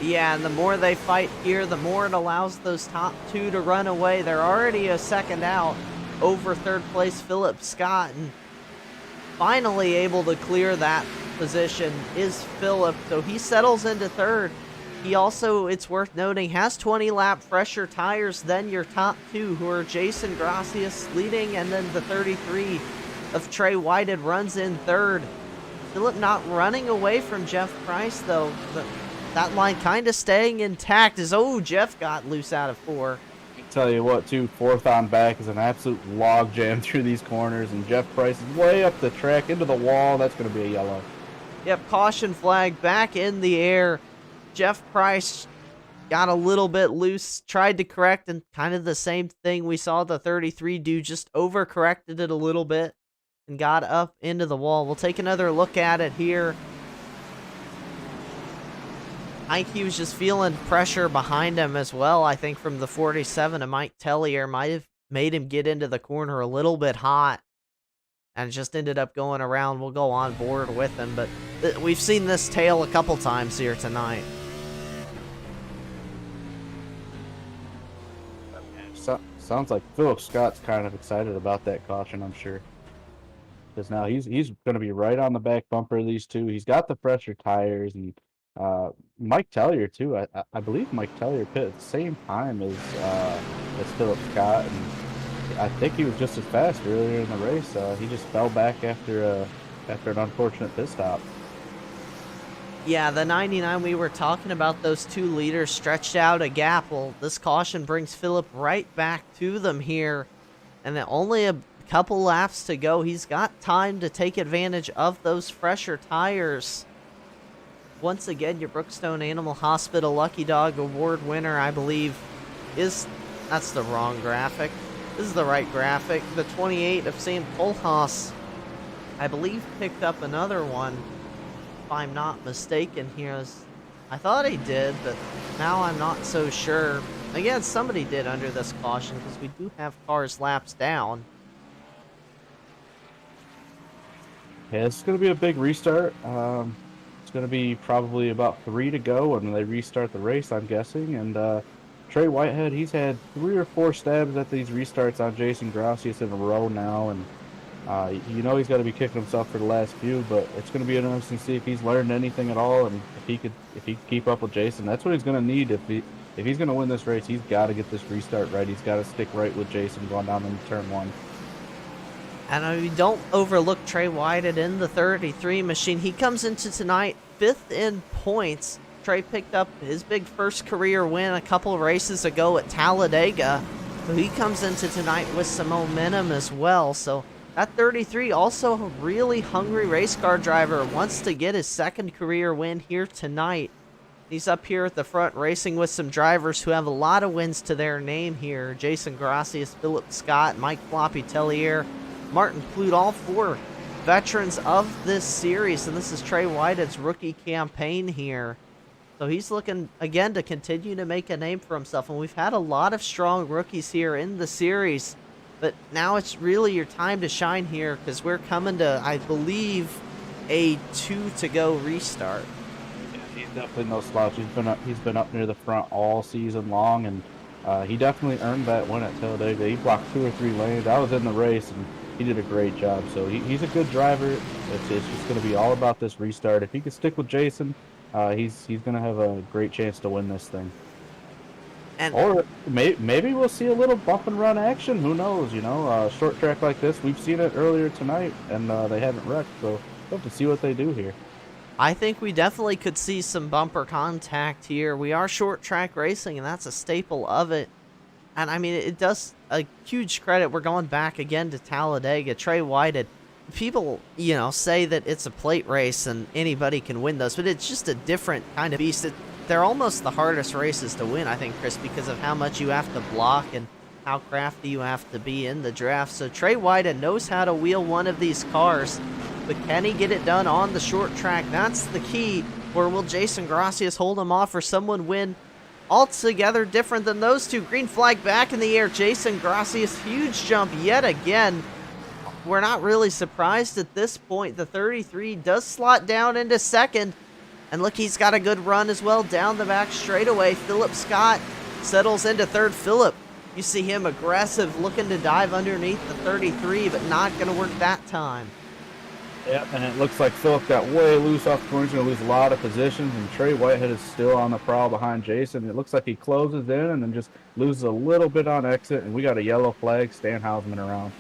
Yeah, and the more they fight here, the more it allows those top 2 to run away. They're already a second out over 3rd place Philip Scott, and finally able to clear that position is Philip, so he settles into 3rd. He also, it's worth noting, has 20 lap fresher tires than your top 2, who are Jason Gracias leading, and then the 33 of Trey Whitehead runs in 3rd. Philip not running away from Jeff Price, though. That line kind of staying intact as, Jeff got loose out of 4. Tell you what, too, 4th on back is an absolute log jam through these corners, and Jeff Price is way up the track into the wall. That's going to be a yellow. Yep, caution flag back in the air. Jeff Price got a little bit loose, tried to correct, and kind of the same thing we saw the 33 do, just overcorrected it a little bit and got up into the wall. We'll take another look at it here. I think he was just feeling pressure behind him as well. I think from the 47 of Mike Tellier might have made him get into the corner a little bit hot, and just ended up going around. We'll go on board with him, but we've seen this tail a couple times here tonight. Sounds like Philip Scott's kind of excited about that caution, I'm sure. Because now he's going to be right on the back bumper of these 2. He's got the fresher tires, and Mike Tellier too. I believe Mike Tellier pit at the same time as Philip Scott, and I think he was just as fast earlier in the race. He just fell back after an unfortunate pit stop. Yeah, the 99, we were talking about those 2 leaders stretched out a gap. Well, this caution brings Philip right back to them here, and only a couple laps to go. He's got time to take advantage of those fresher tires. Once again, your Brookstone Animal Hospital Lucky Dog Award winner, I believe, is... That's the wrong graphic. This is the right graphic. The 28 of Sam Kohlhaas, I believe, picked up another one, if I'm not mistaken here. I thought he did, but now I'm not so sure. Again, somebody did under this caution, because we do have cars laps down. Yeah, it's going to be a big restart. It's going to be probably about 3 to go when they restart the race, I'm guessing. And Trey Whitehead, he's had 3 or 4 stabs at these restarts on Jason Gracias in a row now. And you know he's got to be kicking himself for the last few, but it's going to be interesting to see if he's learned anything at all, and if he could keep up with Jason. That's what he's going to need if he's going to win this race. He's got to get this restart right. He's got to stick right with Jason going down into turn 1. And I mean, don't overlook Trey Whitehead in the 33 machine. He comes into tonight 5th in points. Trey picked up his big first career win a couple of races ago at Talladega. So he comes into tonight with some momentum as well. So that 33, also a really hungry race car driver, wants to get his 2nd career win here tonight. He's up here at the front racing with some drivers who have a lot of wins to their name here. Jason Gracias, Philip Scott, Mike Floppy Tellier, Martin Clute, all 4 veterans of this series. And this is Trey Whitehead's rookie campaign here. So he's looking, again, to continue to make a name for himself. And we've had a lot of strong rookies here in the series. But now it's really your time to shine here, because we're coming to, I believe, a 2 to go restart. Yeah, he's definitely no slouch. He's been up near the front all season long, and he definitely earned that win at Talladega. He blocked 2 or 3 lanes. I was in the race, and he did a great job. So he's a good driver. It's just going to be all about this restart. If he can stick with Jason, he's going to have a great chance to win this thing. Or maybe we'll see a little bump and run action. Who knows? You know, short track like this, we've seen it earlier tonight, and they haven't wrecked. So we'll have to see what they do here. I think we definitely could see some bumper contact here. We are short track racing, and that's a staple of it. And I mean, it does a huge credit. We're going back again to Talladega. Trey Whitehead. People, you know, say that it's a plate race and anybody can win those, but it's just a different kind of beast. They're almost the hardest races to win, I think, Chris, because of how much you have to block and how crafty you have to be in the draft. So Trey Whitehead knows how to wheel one of these cars, but can he get it done on the short track? That's the key. Or will Jason Gracias hold him off, or someone win altogether different than those two? Green flag back in the air. Jason Gracias, huge jump yet again. We're not really surprised at this point. The 33 does slot down into 2nd. And look, he's got a good run as well down the back straightaway. Philip Scott settles into 3rd. Philip, you see him aggressive, looking to dive underneath the 33, but not going to work that time. Yep, and it looks like Philip got way loose off the corner. He's going to lose a lot of positions, and Trey Whitehead is still on the prowl behind Jason. It looks like he closes in and then just loses a little bit on exit, and we got a yellow flag. Stan Hausman around.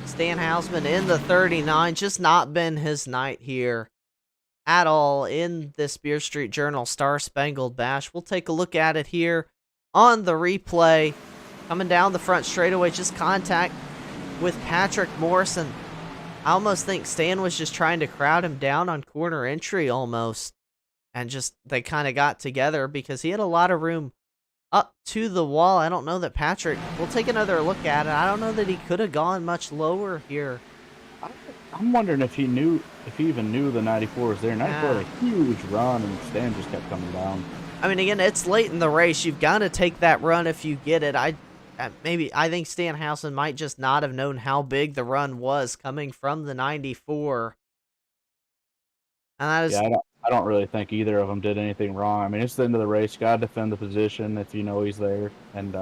Stan Hausman in the 39, just not been his night here at all in this Beer Street Journal Star Spangled Bash. We'll take a look at it here on the replay. Coming down the front straightaway, just contact with Patrick Morrison. I almost think Stan was just trying to crowd him down on corner entry almost. And just, they kind of got together because he had a lot of room up to the wall. I don't know that Patrick, we'll take another look at it. I don't know that he could have gone much lower here. I'm wondering if he even knew the 94 was there. 94 had a huge run, and Stan just kept coming down. I mean, again, it's late in the race. You've got to take that run if you get it. I think Stan Hausman might just not have known how big the run was coming from the 94. And that is... Yeah, I don't really think either of them did anything wrong. I mean, it's the end of the race. You got to defend the position if you know he's there. And,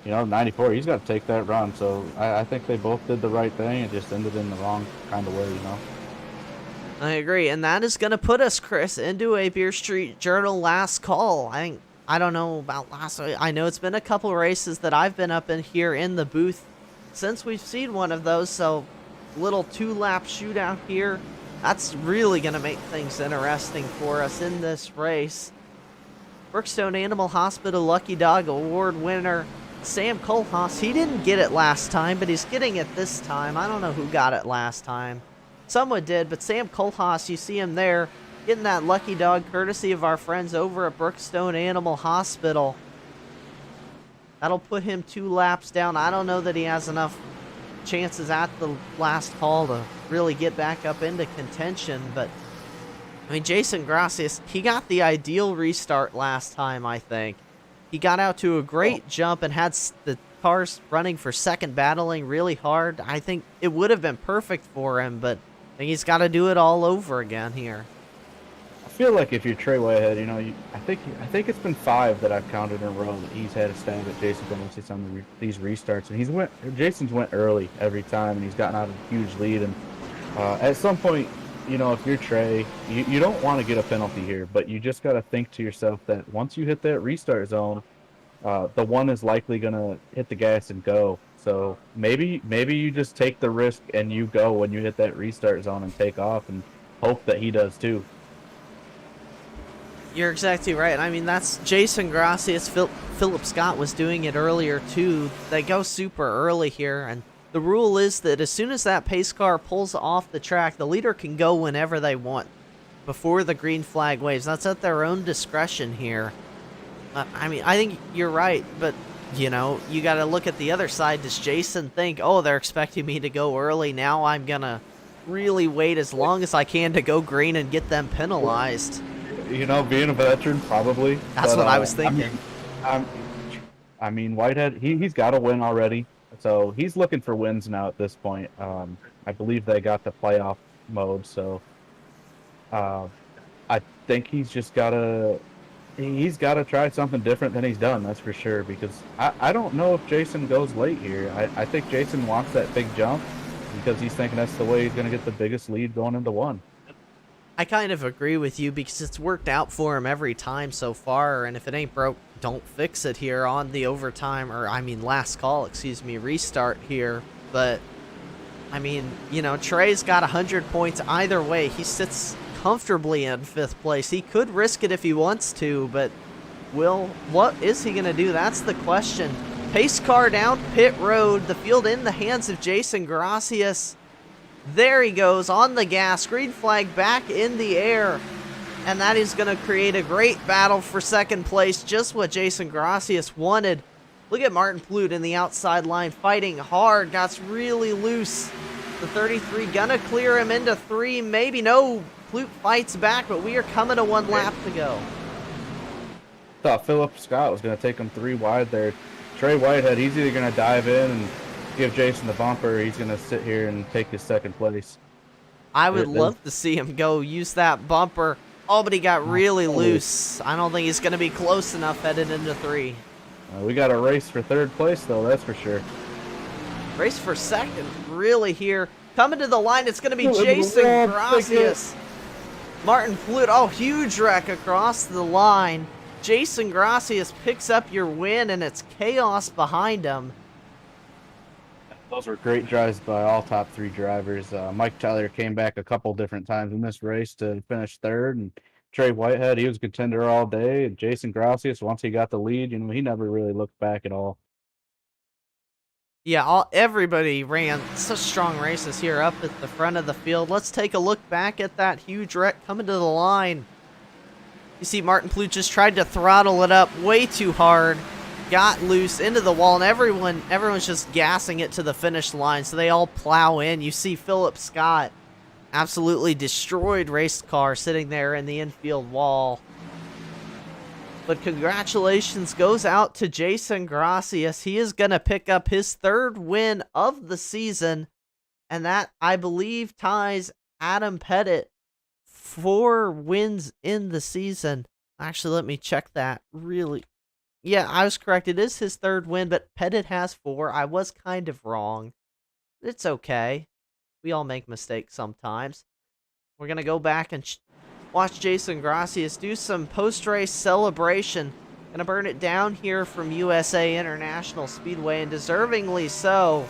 you know, 94, he's got to take that run. So I think they both did the right thing. It just ended in the wrong kind of way, you know. I agree. And that is going to put us, Chris, into a Beer Street Journal last call. I don't know about last week. I know it's been a couple races that I've been up in here in the booth since we've seen one of those. So, little 2-lap shootout here. That's really going to make things interesting for us in this race. Brookstone Animal Hospital Lucky Dog Award winner Sam Kohlhaas, he didn't get it last time, but he's getting it this time. I don't know who got it last time. Someone did, but Sam Kohlhaas, you see him there, getting that lucky dog courtesy of our friends over at Brookstone Animal Hospital. That'll put him 2 laps down. I don't know that he has enough chances at the last call to really get back up into contention, but I mean, Jason Gracias, he got the ideal restart last time, I think. He got out to a great jump and had the cars running for second, battling really hard. I think it would have been perfect for him, but I think he's got to do it all over again here. I feel like if you're Trey Whitehead, you know, I think it's been 5 that I've counted in a row that he's had a stand at Jason Gracias on these restarts, and Jason's went early every time, and he's gotten out a huge lead. And at some point, you know, if you're Trey, you don't want to get a penalty here, but you just got to think to yourself that once you hit that restart zone, the one is likely going to hit the gas and go. So maybe you just take the risk and you go when you hit that restart zone and take off and hope that he does too. You're exactly right. I mean, that's Jason Gracias. Philip Scott was doing it earlier too. They go super early here, and the rule is that as soon as that pace car pulls off the track, the leader can go whenever they want before the green flag waves. That's at their own discretion here. I mean, I think you're right, but, you know, you got to look at the other side. Does Jason think, oh, they're expecting me to go early, now I'm going to really wait as long as I can to go green and get them penalized? You know, being a veteran, probably. That's what I was thinking. I mean, Whitehead, he's got a win already. So he's looking for wins now at this point. I believe they got the playoff mode, so I think he's got to try something different than he's done, that's for sure, because I don't know if Jason goes late here. I think Jason wants that big jump because he's thinking that's the way he's going to get the biggest lead going into 1. I kind of agree with you because it's worked out for him every time so far, and if it ain't broke, don't fix it here on the overtime, or I mean last call, excuse me, restart here. But I mean, you know, Trey's got 100 points either way. He sits comfortably in 5th place. He could risk it if he wants to, but what is he going to do? That's the question. Pace car down pit road, the field in the hands of Jason Gracias. There he goes on the gas, green flag back in the air, and that is going to create a great battle for 2nd place, just what Jason Gracias wanted. Look at Martin Plute in the outside line fighting hard, got really loose. The 33 gonna clear him into 3, maybe no. Plute fights back, but we are coming to 1 lap to go. Thought Philip Scott was going to take him 3 wide there. Trey Whitehead, he's either going to dive in and give Jason the bumper, or he's going to sit here and take his 2nd place. I would love to see him go use that bumper. Oh, but he got really loose. I don't think he's going to be close enough headed into 3. We got a race for 3rd place, though, that's for sure. Race for 2nd, really here. Coming to the line, it's going to be Jason Gracias. Martin Plute, oh, huge wreck across the line. Jason Gracias picks up your win, and it's chaos behind him. Those were great drives by all top 3 drivers. Mike Tyler came back a couple different times in this race to finish 3rd, and Trey Whitehead, he was a contender all day. And Jason Gracias, once he got the lead, you know, he never really looked back at all. Yeah, everybody ran such strong races here up at the front of the field. Let's take a look back at that huge wreck coming to the line. You see Martin Plute just tried to throttle it up way too hard, got loose into the wall, and everyone's just gassing it to the finish line, so they all plow in. You see Philip Scott absolutely destroyed race car sitting there in the infield wall. But congratulations goes out to Jason Gracias. He is going to pick up his 3rd win of the season, and that, I believe, ties Adam Pettit 4 wins in the season. Actually, let me check that. Really? Yeah, I was correct. It is his 3rd win, but Pettit has 4. I was kind of wrong. It's okay. We all make mistakes sometimes. We're going to go back and watch Jason Gracias do some post-race celebration. Gonna burn it down here from USA International Speedway, and deservingly so.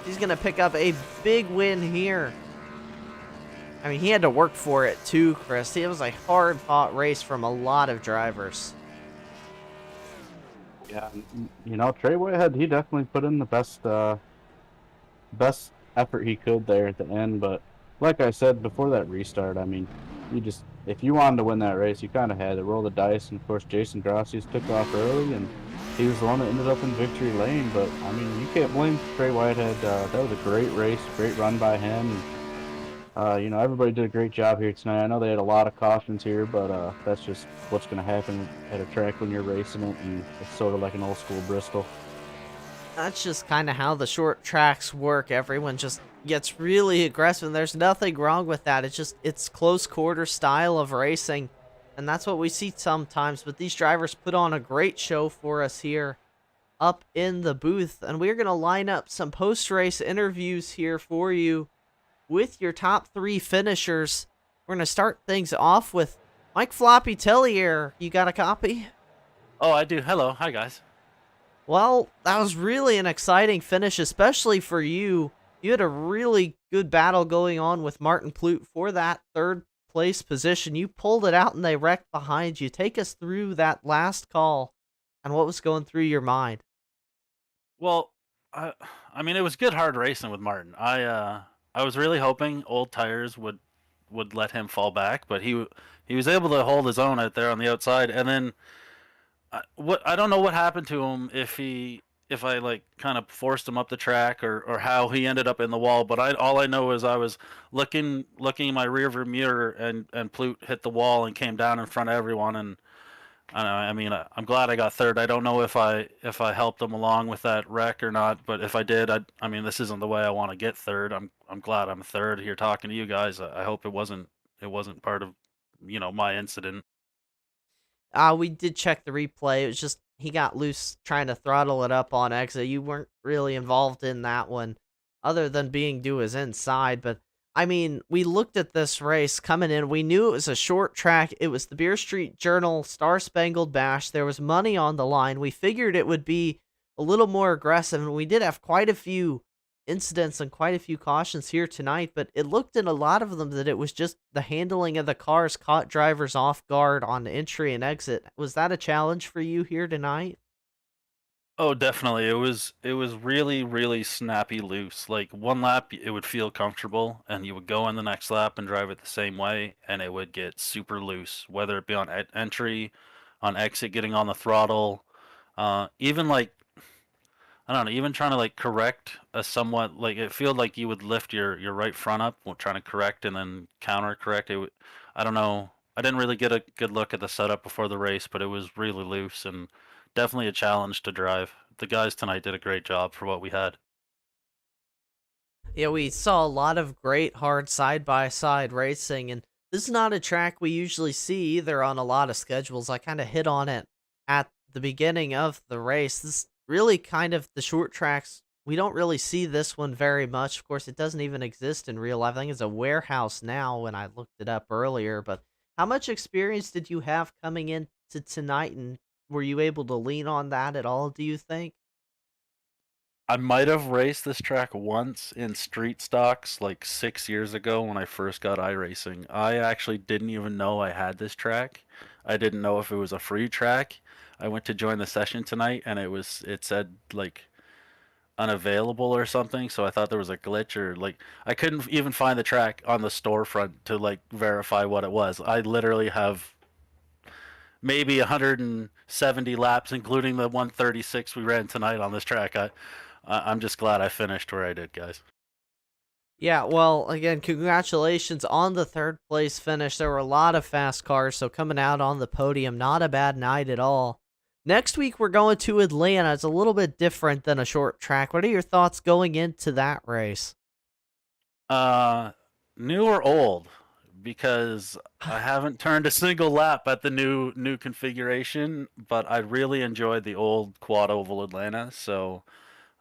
He's gonna pick up a big win here. I mean, he had to work for it too, Chris. It was a hard-fought race from a lot of drivers. Yeah, you know, Trey Whitehead, he definitely put in the best effort he could there at the end. But like I said before that restart, I mean, you just if you wanted to win that race, you kind of had to roll the dice. And of course, Jason Gracias took off early, and he was the one that ended up in victory lane. But I mean, you can't blame Trey Whitehead. That was a great race, great run by him. And, you know, everybody did a great job here tonight. I know they had a lot of cautions here, but that's just what's going to happen at a track when you're racing it, and it's sort of like an old school Bristol. That's just kind of how the short tracks work. Everyone just gets really aggressive, and there's nothing wrong with that. It's close quarter style of racing, and that's what we see sometimes. But these drivers put on a great show for us here up in the booth, and we're gonna line up some post-race interviews here for you with your top three finishers. We're gonna start things off with Mike Floppy Tellier. You got a copy? Oh, I do. Hello. Hi, guys. Well, that was really an exciting finish, especially for you. You had a really good battle going on with Martin Plute for that third place position. You pulled it out and they wrecked behind you. Take us through that last call and what was going through your mind. Well, I, I mean, it was good hard racing with Martin. I was really hoping old tires would let him fall back, but he was able to hold his own out there on the outside. And then I don't know what happened to him if I like kind of forced him up the track or how he ended up in the wall. But I all I know is I was looking in my rearview mirror and Plute hit the wall and came down in front of everyone and I know. I mean, I'm glad I got third. I don't know if I helped them along with that wreck or not, but if I did, I mean, this isn't the way I want to get third. I'm glad I'm third here talking to you guys. I hope it wasn't part of my incident. We did check the replay. It was just he got loose trying to throttle it up on exit. You weren't really involved in that one, other than being due his inside. But I mean, we looked at this race coming in. We knew it was a short track. It was the Beer Street Journal Star Spangled Bash. There was money on the line. We figured it would be a little more aggressive, and we did have quite a few incidents and quite a few cautions here tonight, but it looked in a lot of them that it was just the handling of the cars caught drivers off guard on entry and exit. Was that a challenge for you here tonight? Oh, definitely. It was really really snappy loose. Like one lap it would feel comfortable and you would go in the next lap and drive it the same way and it would get super loose, whether it be on entry, on exit getting on the throttle, even like I don't know, even trying to like correct a somewhat like it felt like you would lift your right front up while trying to correct and then counter correct. I don't know. I didn't really get a good look at the setup before the race, but it was really loose and definitely a challenge to drive. The guys tonight did a great job for what we had. Yeah, we saw a lot of great hard side-by-side racing, and this is not a track we usually see either on a lot of schedules. I kind of hit on it at the beginning of the race. This really kind of the short tracks, we don't really see this one very much. Of course, it doesn't even exist in real life. I think it's a warehouse now when I looked it up earlier, but how much experience did you have coming into tonight, and were you able to lean on that at all, do you think? I might have raced this track once in street stocks like 6 years ago when I first got iRacing. I actually didn't even know I had this track. I didn't know if it was a free track. I went to join the session tonight and it said like unavailable or something, so I thought there was a glitch or like I couldn't even find the track on the storefront to like verify what it was. I literally have maybe 170 laps, including the 136 we ran tonight on this track. I'm just glad I finished where I did, guys. Yeah, well, again, congratulations on the third place finish. There were a lot of fast cars, so coming out on the podium, not a bad night at all. Next week, we're going to Atlanta. It's a little bit different than a short track. What are your thoughts going into that race? Uh, New or old? Because I haven't turned a single lap at the new configuration, but I really enjoyed the old quad oval Atlanta. So,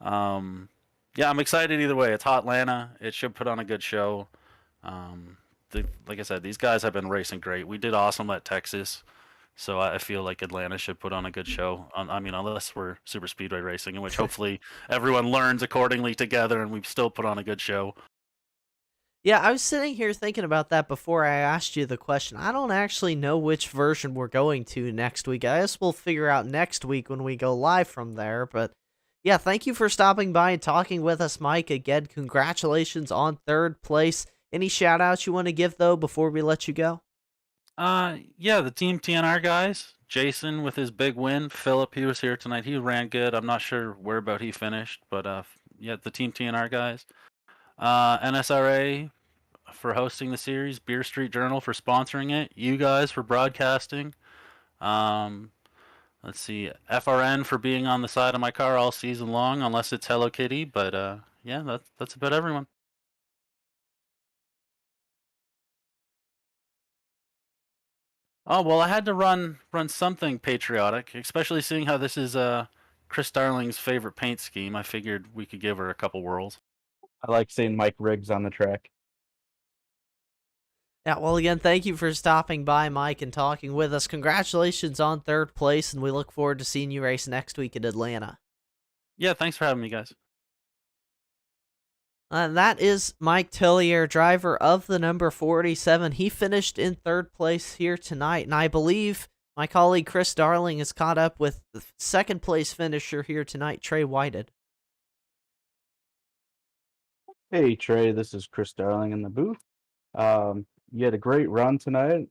um, yeah, I'm excited either way. It's hot Atlanta. It should put on a good show. Like I said, these guys have been racing great. We did awesome at Texas, so I feel like Atlanta should put on a good show. I mean, unless we're super speedway racing, in which hopefully everyone learns accordingly together, and we still put on a good show. Yeah, I was sitting here thinking about that before I asked you the question. I don't actually know which version we're going to next week. I guess we'll figure out next week when we go live from there. But yeah, thank you for stopping by and talking with us, Mike. Again, congratulations on third place. Any shout outs you want to give, though, before we let you go? Yeah, the Team TNR guys. Jason with his big win. Philip, he was here tonight. He ran good. I'm not sure where about he finished, but yeah, the Team TNR guys. NSRA for hosting the series. Beer Street Journal for sponsoring it. You guys for broadcasting. Um, let's see, FRN for being on the side of my car all season long, unless it's Hello Kitty. But yeah, that's about everyone. Oh well, I had to run something patriotic, especially seeing how this is Chris Darling's favorite paint scheme. I figured we could give her a couple whirls. I like seeing Mike Riggs on the track. Yeah, well, again, thank you for stopping by, Mike, and talking with us. Congratulations on third place, and we look forward to seeing you race next week in Atlanta. Yeah, thanks for having me, guys. That is Mike Tillier, driver of the number 47. He finished in third place here tonight, and I believe my colleague Chris Darling is caught up with the second place finisher here tonight, Trey Whited. Hey Trey, this is Chris Darling in the booth. You had a great run tonight.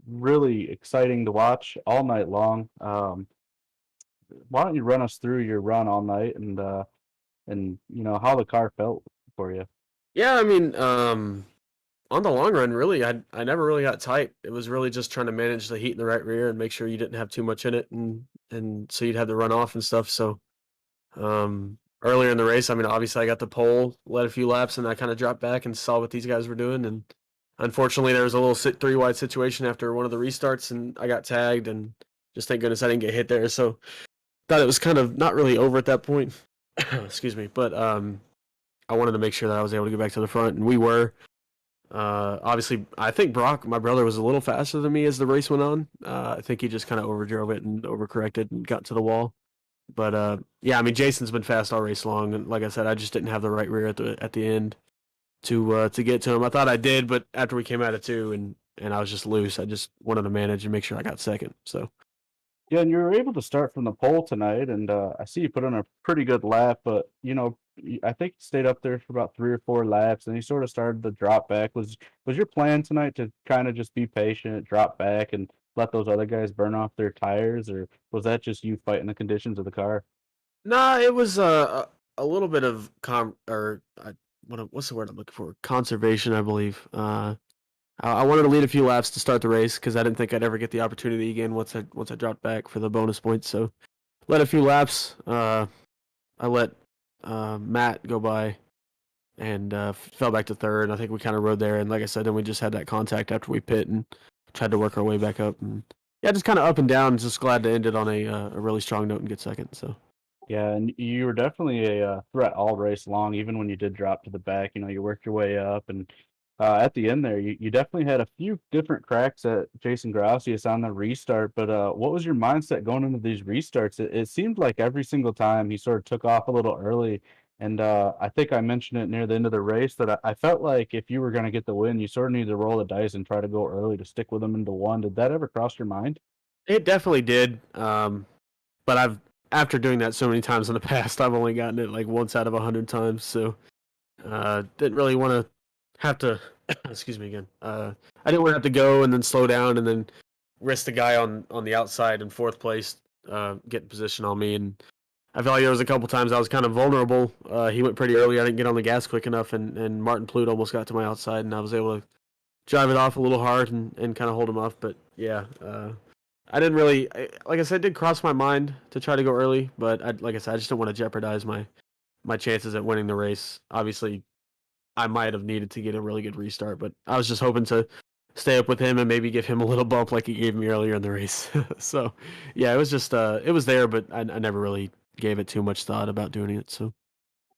Really exciting to watch all night long. Why don't you run us through your run all night and how the car felt for you? Yeah, I mean, on the long run, really, I never really got tight. It was really just trying to manage the heat in the right rear and make sure you didn't have too much in it, and so you'd have to run off and stuff. So, earlier in the race, I mean, obviously I got the pole, led a few laps, and I kind of dropped back and saw what these guys were doing. And unfortunately, there was a little three wide situation after one of the restarts, and I got tagged, and just thank goodness I didn't get hit there. So, thought it was kind of not really over at that point. Excuse me, but I wanted to make sure that I was able to get back to the front, and we were. Obviously, I think Brock, my brother, was a little faster than me as the race went on. I think he just kind of overdrove it and overcorrected and got to the wall. But yeah, I mean, Jason's been fast all race long, and like I said, I just didn't have the right rear at the end to get to him. I thought I did, but after we came out of two and I was just loose, I just wanted to manage and make sure I got second. So. Yeah, and you were able to start from the pole tonight, and I see you put on a pretty good lap, but I think you stayed up there for about 3 or 4 laps, and you sort of started to drop back. Was your plan tonight to kind of just be patient, drop back, and let those other guys burn off their tires, or was that just you fighting the conditions of the car? Nah, it was a little bit of what's the word I'm looking for? Conservation, I believe. I wanted to lead a few laps to start the race because I didn't think I'd ever get the opportunity again once I dropped back for the bonus points. So, led a few laps. I let Matt go by and fell back to third. I think we kind of rode there, and like I said, then we just had that contact after we pit and tried to work our way back up. And yeah, just kind of up and down. Just glad to end it on a really strong note and get second. So. Yeah, and you were definitely a threat all race long, even when you did drop to the back. You worked your way up, and at the end there, you definitely had a few different cracks at Jason Grausius on the restart. But what was your mindset going into these restarts? It seemed like every single time he sort of took off a little early, and I think I mentioned it near the end of the race that I felt like if you were going to get the win, you sort of needed to roll the dice and try to go early to stick with them into one. Did that ever cross your mind? It definitely did. But after doing that so many times in the past, I've only gotten it like once out of 100 times. So, didn't really want to have to, excuse me again. I didn't want to have to go and then slow down and then risk the guy on the outside in fourth place, get in position on me. And I felt like there was a couple times I was kind of vulnerable. He went pretty early. I didn't get on the gas quick enough, and Martin Plute almost got to my outside, and I was able to drive it off a little hard and kind of hold him off. But yeah, I didn't really, like I said, it did cross my mind to try to go early, but like I said, I just didn't want to jeopardize my chances at winning the race. Obviously, I might have needed to get a really good restart, but I was just hoping to stay up with him and maybe give him a little bump like he gave me earlier in the race. So, yeah, it was just, it was there, but I never really gave it too much thought about doing it. So.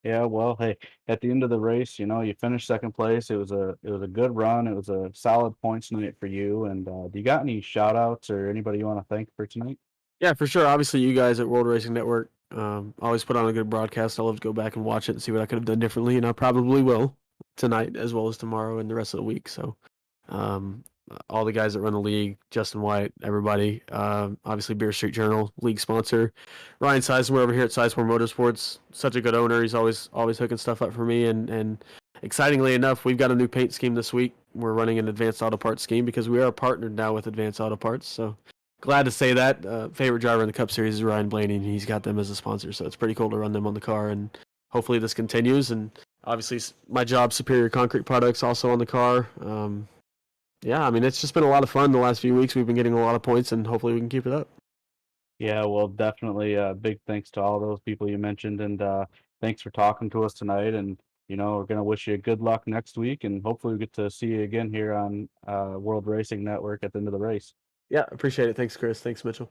Yeah, well, hey, at the end of the race, you finished second place. It was a good run. It was a solid points night for you. And do you got any shout outs or anybody you want to thank for tonight? Yeah, for sure. Obviously, you guys at World Racing Network always put on a good broadcast. I love to go back and watch it and see what I could have done differently, and I probably will. tonight as well as tomorrow and the rest of the week. So, um, all the guys that run the league, Justin White, everybody, obviously Beer Street Journal, league sponsor, Ryan Sizemore over here at Sizemore Motorsports, such a good owner. He's always hooking stuff up for me. And excitingly enough, we've got a new paint scheme this week. We're running an Advanced Auto Parts scheme because we are partnered now with Advanced Auto Parts. So glad to say that. Favorite driver in the Cup Series is Ryan Blaney, and he's got them as a sponsor. So it's pretty cool to run them on the car, and hopefully this continues. And obviously my job, Superior Concrete Products, also on the car. Yeah, I mean, it's just been a lot of fun the last few weeks. We've been getting a lot of points, and hopefully we can keep it up. Yeah, well, definitely big thanks to all those people you mentioned, and thanks for talking to us tonight. And we're gonna wish you good luck next week, and hopefully we get to see you again here on World Racing Network at the end of the race. Yeah, appreciate it. Thanks, Chris. Thanks, Mitchell.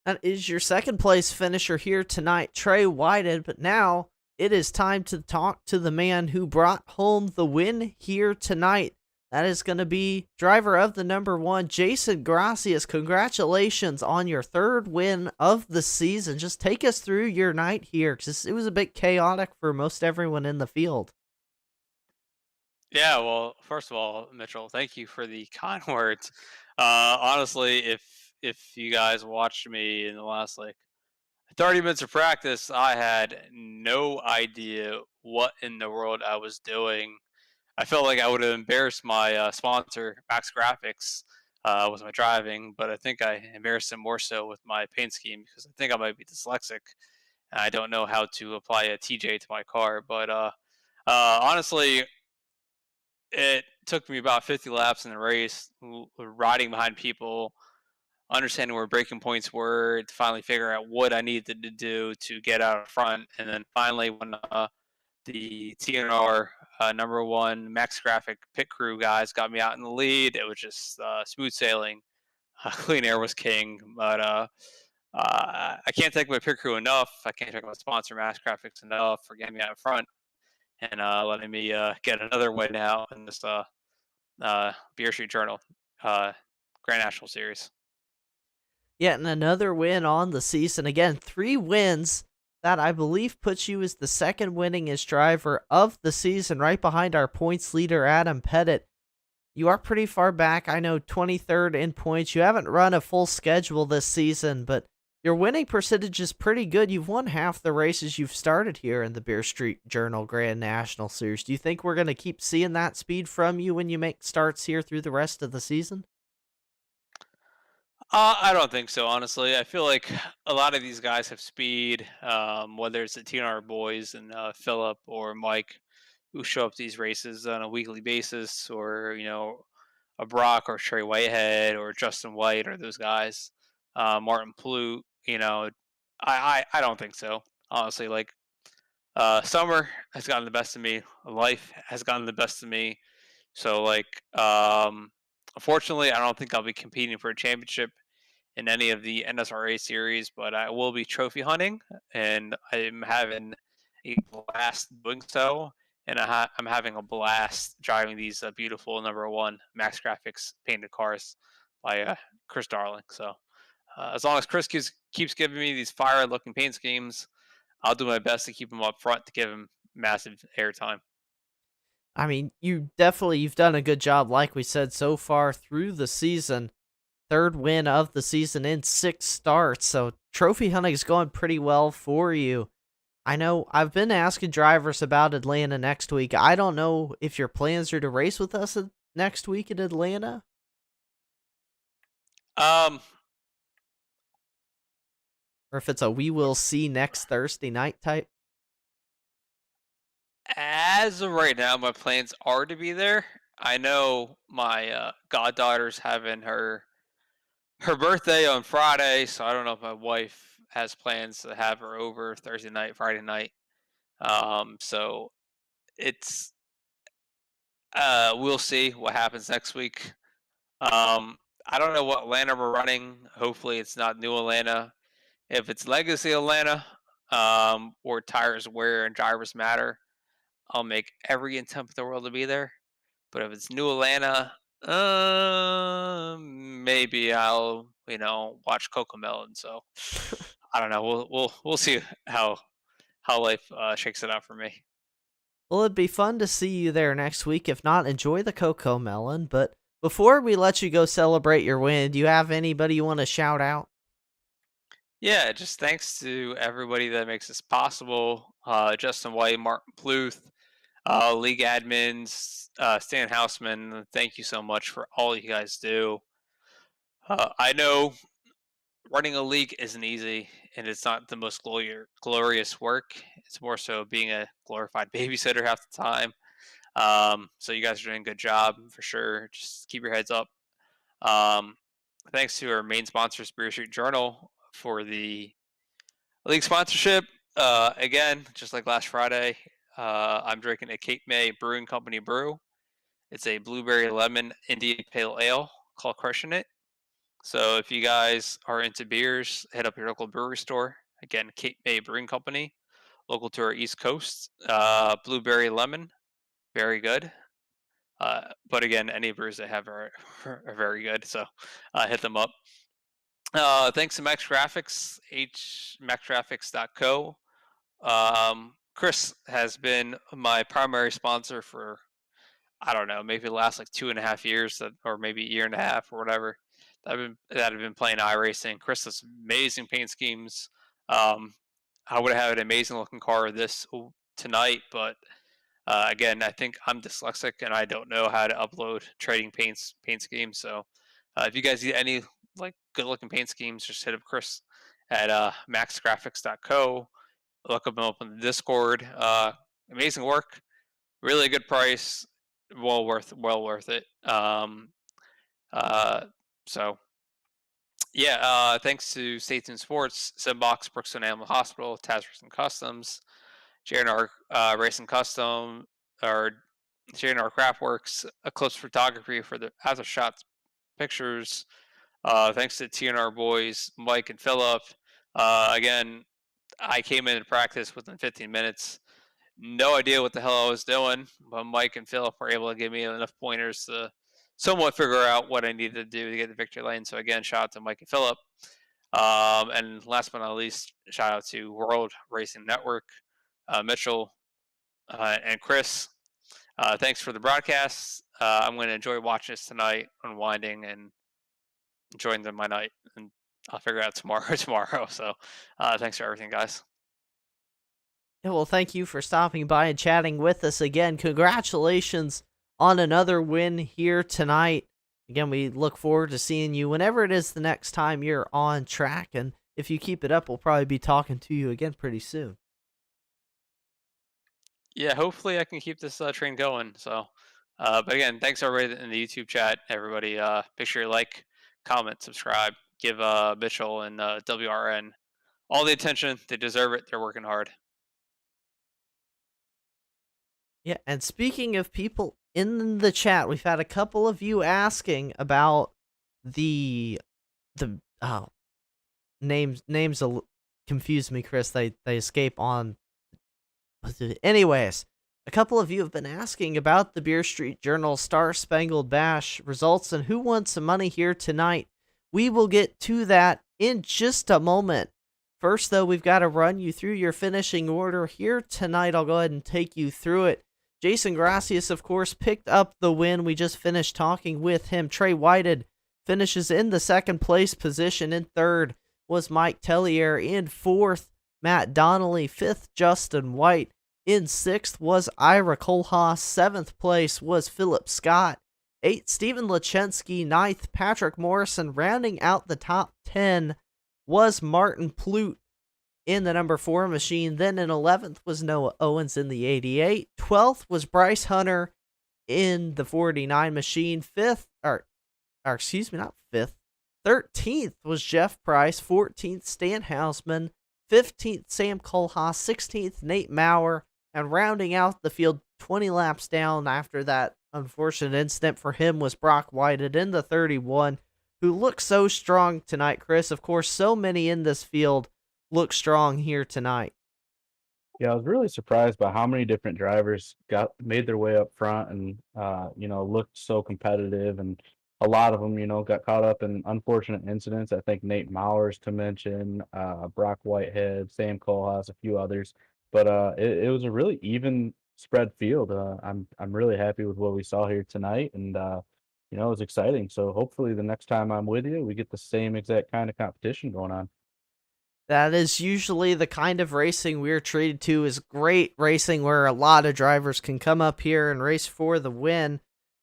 That is your second place finisher here tonight, Trey Whited. But now it is time to talk to the man who brought home the win here tonight. That is going to be driver of the number 1, Jason Gracias. Congratulations on your third win of the season. Just take us through your night here, because it was a bit chaotic for most everyone in the field. Yeah, well, first of all, Mitchell, thank you for the kind words. Honestly, if you guys watched me in the last like 30 minutes of practice, I had no idea what in the world I was doing. I felt like I would have embarrassed my sponsor, Max Graphics, with my driving, but I think I embarrassed him more so with my paint scheme because I think I might be dyslexic. And I don't know how to apply a TJ to my car, but honestly, it took me about 50 laps in the race, riding behind people, understanding where breaking points were to finally figure out what I needed to do to get out front. And then finally, when the TNR number 1 Max Graphic pit crew guys got me out in the lead, it was just smooth sailing. Clean air was king, but I can't thank my pit crew enough. I can't thank my sponsor, Max Graphics, enough for getting me out in front and letting me get another win now in this Beer Street Journal Grand National Series. Yeah, and another win on the season. Again, 3 wins. That, I believe, puts you as the second winningest driver of the season, right behind our points leader, Adam Pettit. You are pretty far back. I know, 23rd in points. You haven't run a full schedule this season, but your winning percentage is pretty good. You've won half the races you've started here in the Beer Street Journal Grand National Series. Do you think we're going to keep seeing that speed from you when you make starts here through the rest of the season? I don't think so, honestly. I feel like a lot of these guys have speed, whether it's the TNR boys and Philip or Mike, who show up to these races on a weekly basis, or a Brock or Trey Whitehead or Justin White or those guys, Martin Plute. I don't think so, honestly. Like summer has gotten the best of me. Life has gotten the best of me. So like, unfortunately, I don't think I'll be competing for a championship in any of the NSRA series, but I will be trophy hunting, and I'm having a blast doing so. And I'm having a blast driving these beautiful number 1 Max Graphics painted cars by Chris Darling. So as long as Chris keeps giving me these fire-looking paint schemes, I'll do my best to keep him up front to give him massive airtime. I mean, you've done a good job, like we said, so far through the season. Third win of the season in 6 starts, so trophy hunting is going pretty well for you. I know I've been asking drivers about Atlanta next week. I don't know if your plans are to race with us next week in Atlanta, Um, or if it's a we will see next Thursday night type. as of right now, my plans are to be there. I know my goddaughter's having her birthday on Friday, so I don't know if my wife has plans to have her over Thursday night, Friday night. So it's we'll see what happens next week. I don't know what Atlanta we're running. Hopefully, it's not New Atlanta. If it's Legacy Atlanta, or tires wear and drivers matter, I'll make every attempt in the world to be there. But if it's New Atlanta, maybe I'll watch Cocomelon. So I don't know. We'll see how life shakes it out for me. Well, it'd be fun to see you there next week. If not, enjoy the Cocoa Melon. But before we let you go celebrate your win, do you have anybody you want to shout out? Yeah, just thanks to everybody that makes this possible. Justin White, Martin Pluth, league admins, Stan Houseman. Thank you so much for all you guys do. I know running a league isn't easy, and it's not the most glorious work. It's more so being a glorified babysitter half the time. So you guys are doing a good job for sure. Just keep your heads up. Um, Thanks to our main sponsor, Spear Street Journal, for the league sponsorship. Again, just like last Friday, I'm drinking a Cape May Brewing Company brew. It's a blueberry lemon Indian pale ale called Crushing It. So if you guys are into beers, head up your local brewery store. Again, Cape May Brewing Company, local to our East Coast. Blueberry lemon, very good. But again, any brews they have are very good. So hit them up. Thanks to Max Graphics, maxgraphics.co. Chris has been my primary sponsor for, I don't know, maybe the last like 2.5 years, or maybe a year and a half or whatever. That have been playing iRacing. Chris has amazing paint schemes. Um, I would have had an amazing looking car tonight, but again, I think I'm dyslexic and I don't know how to upload trading paint schemes. So if you guys need any like good looking paint schemes, just hit up Chris at maxgraphics.co. Look him up on the Discord. Amazing work, really good price, well worth it. Uh, so yeah, thanks to Satan Sports, Simbox, Brookston Animal Hospital, Taz Racing Customs, JNR Racing Custom, or JNR Craftworks, Eclipse Photography for the after shots pictures. Thanks to TNR boys, Mike and Philip. Again, I came into practice within 15 minutes. No idea what the hell I was doing, but Mike and Philip were able to give me enough pointers to somewhat figure out what I needed to do to get the victory lane. So again, shout out to Mike and Philip. And last but not least, shout out to World Racing Network, Mitchell, and Chris. Thanks for the broadcast. I'm going to enjoy watching this tonight, unwinding and enjoying my night, and I'll figure out tomorrow. So thanks for everything, guys. Yeah, well, thank you for stopping by and chatting with us again. Congratulations on another win here tonight. Again, we look forward to seeing you whenever it is the next time you're on track. And if you keep it up, we'll probably be talking to you again pretty soon. Yeah, hopefully I can keep this train going. So, but again, thanks everybody in the YouTube chat. Everybody, make sure you like, comment, subscribe, give Mitchell and WRN all the attention. They deserve it. They're working hard. Yeah, and speaking of people in the chat, we've had a couple of you asking about the names confuse me, Chris. They escape on. Anyways, a couple of you have been asking about the Beer Street Journal Star Spangled Bash results and who won some money here tonight. We will get to that in just a moment. First, though, we've got to run you through your finishing order here tonight. I'll go ahead and take you through it. Jason Gracias, of course, picked up the win. We just finished talking with him. Trey Whited finishes in the second place position. In third was Mike Tellier. In fourth, Matt Donnelly. Fifth, Justin White. In sixth was Ira Kohlhaas. Seventh place was Philip Scott. Eighth, Stephen Lachensky. Ninth, Patrick Morrison. Rounding out the top 10 was Martin Plute in the number 4 machine. Then in 11th was Noah Owens in the 88. 12th was Bryce Hunter in the 49 machine. 13th was Jeff Price. 14th, Stan Hausman. 15th, Sam Kohlhaas. 16th, Nate Maurer. And rounding out the field 20 laps down after that unfortunate incident for him was Brock Whited in the 31, who looked so strong tonight, Chris. Of course, so many in this field look strong here tonight. Yeah, I was really surprised by how many different drivers made their way up front and looked so competitive, and a lot of them got caught up in unfortunate incidents. I think Nate Mowers to mention, Brock Whitehead, Sam Kohlhaas, a few others, but it was a really even spread field. I'm really happy with what we saw here tonight, and it was exciting. So hopefully the next time I'm with you, we get the same exact kind of competition going on. That is usually the kind of racing we're treated to is great racing where a lot of drivers can come up here and race for the win.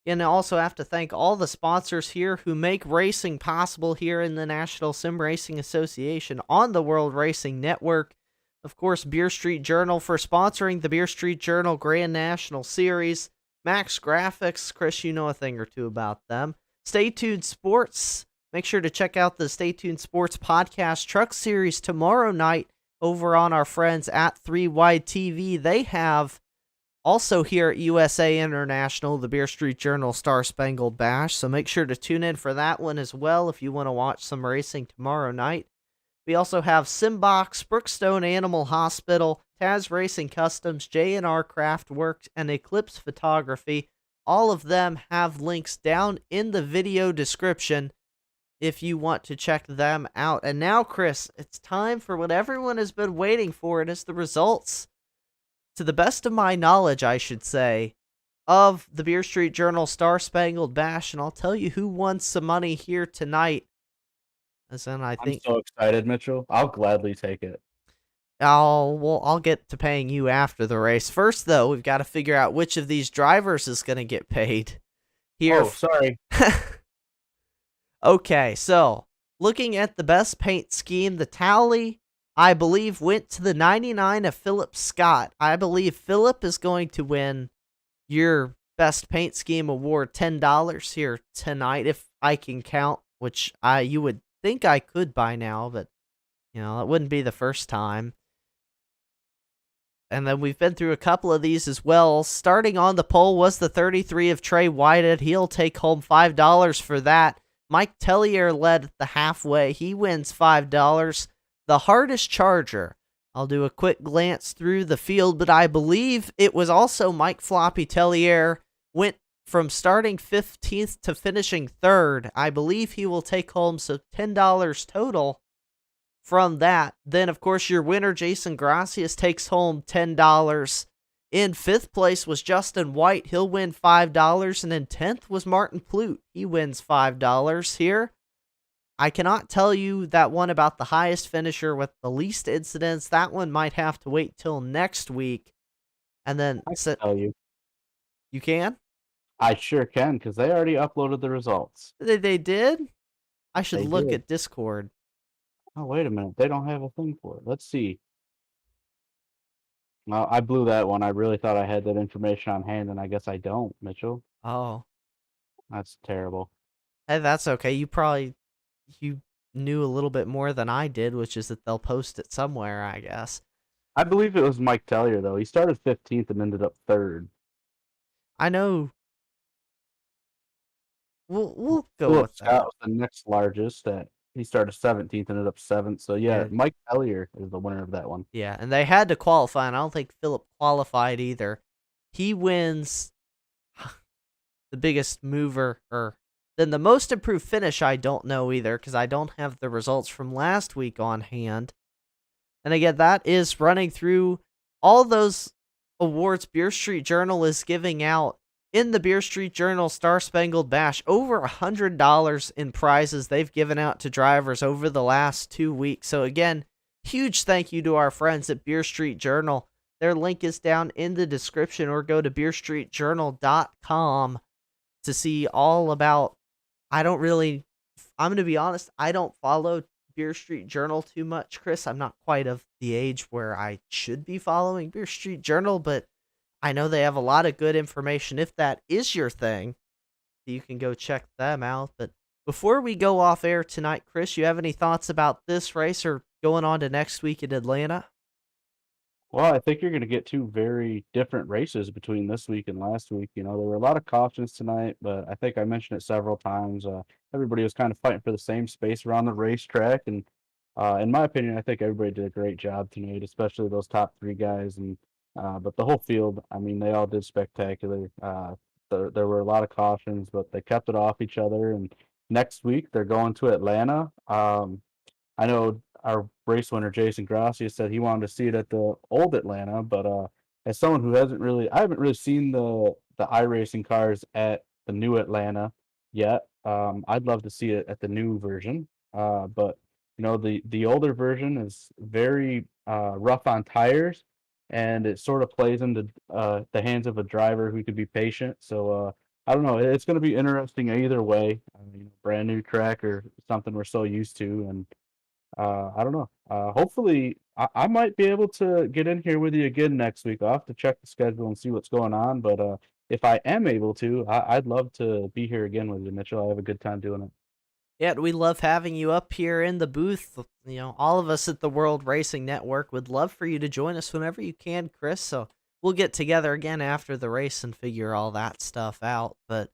And I also have to thank all the sponsors here who make racing possible here in the National Sim Racing Association on the World Racing Network. Of course, Beer Street Journal for sponsoring the Beer Street Journal Grand National Series. Max Graphics, Chris, you know a thing or two about them. Stay Tuned Sports. Make sure to check out the Stay Tuned Sports Podcast Truck Series tomorrow night over on our friends at 3 Wide TV. They have also here at USA International, the Beer Street Journal Star Spangled Bash, so make sure to tune in for that one as well if you want to watch some racing tomorrow night. We also have Simbox, Brookstone Animal Hospital, Taz Racing Customs, J&R Craft Works, and Eclipse Photography. All of them have links down in the video description if you want to check them out. And now, Chris, it's time for what everyone has been waiting for, and it's the results, to the best of my knowledge, I should say, of the Beer Street Journal Star Spangled Bash, and I'll tell you who won some money here tonight. As then I think I'm so excited, Mitchell. I'll gladly take it. I'll get to paying you after the race. First, though, we've got to figure out which of these drivers is going to get paid. Here, Oh, sorry. Okay, so looking at the best paint scheme, the tally, I believe, went to the 99 of Philip Scott. I believe Philip is going to win your best paint scheme award, $10 here tonight, if I can count, which you would think I could by now, but that wouldn't be the first time. And then we've been through a couple of these as well. Starting on the pole was the 33 of Trey Whitehead. He'll take home $5 for that. Mike Tellier led at the halfway. He wins $5. The hardest charger. I'll do a quick glance through the field, but I believe it was also Mike Floppy Tellier. Went from starting 15th to finishing 3rd. I believe he will take home some $10 total from that. Then, of course, your winner, Jason Gracias, takes home $10. In 5th place was Justin White. He'll win $5. And in 10th was Martin Plute. He wins $5 here. I cannot tell you that one about the highest finisher with the least incidents. That one might have to wait till next week. And then I can tell you. You can? I sure can, because they already uploaded the results. They did? I should They look did. at Discord. Oh, wait a minute. They don't have a thing for it. Let's see. Well, I blew that one. I really thought I had that information on hand, and I guess I don't, Mitchell. Oh. That's terrible. Hey, that's okay. You knew a little bit more than I did, which is that they'll post it somewhere, I guess. I believe it was Mike Tellier, though. He started 15th and ended up 3rd. I know. We'll go Philip with that. Scott was the next largest. He started 17th and ended up 7th. So, yeah, Yeah. Mike Tellier is the winner of that one. Yeah, and they had to qualify, and I don't think Philip qualified either. He wins the biggest mover, or then the most improved finish, I don't know either, because I don't have the results from last week on hand. And again, that is running through all those awards Beer Street Journal is giving out in the Beer Street Journal Star Spangled Bash. Over $100 in prizes they've given out to drivers over the last 2 weeks. So again, huge thank you to our friends at Beer Street Journal. Their link is down in the description, or go to beerstreetjournal.com to see all about. I'm going to be honest, I don't follow Beer Street Journal too much, Chris. I'm not quite of the age where I should be following Beer Street Journal, but I know they have a lot of good information. If that is your thing, you can go check them out. But before we go off air tonight, Chris, you have any thoughts about this race or going on to next week in Atlanta? Well, I think you're going to get two very different races between this week and last week. There were a lot of cautions tonight, but I think I mentioned it several times. Everybody was kind of fighting for the same space around the racetrack, and in my opinion, I think everybody did a great job tonight, especially those top 3 guys. And but the whole field, I mean, they all did spectacular. There were a lot of cautions, but they kept it off each other. And next week they're going to Atlanta. I know our race winner Jason Grassi said he wanted to see it at the old Atlanta, but as someone who I haven't really seen the iRacing cars at the new Atlanta yet. I'd love to see it at the new version. But the older version is very rough on tires, and it sort of plays into the hands of a driver who could be patient. So I don't know. It's going to be interesting either way. Brand new track or something we're so used to, and I don't know. Hopefully, I might be able to get in here with you again next week. I'll have to check the schedule and see what's going on. But if I am able to, I'd love to be here again with you, Mitchell. I have a good time doing it. Yeah, we love having you up here in the booth. All of us at the World Racing Network would love for you to join us whenever you can, Chris. So we'll get together again after the race and figure all that stuff out. But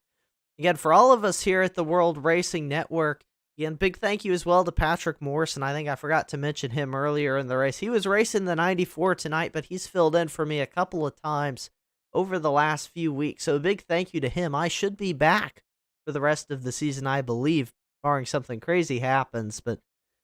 again, for all of us here at the World Racing Network, again, big thank you as well to Patrick Morrison. I think I forgot to mention him earlier in the race. He was racing the 94 tonight, but he's filled in for me a couple of times over the last few weeks. So a big thank you to him. I should be back for the rest of the season, I believe, barring something crazy happens. But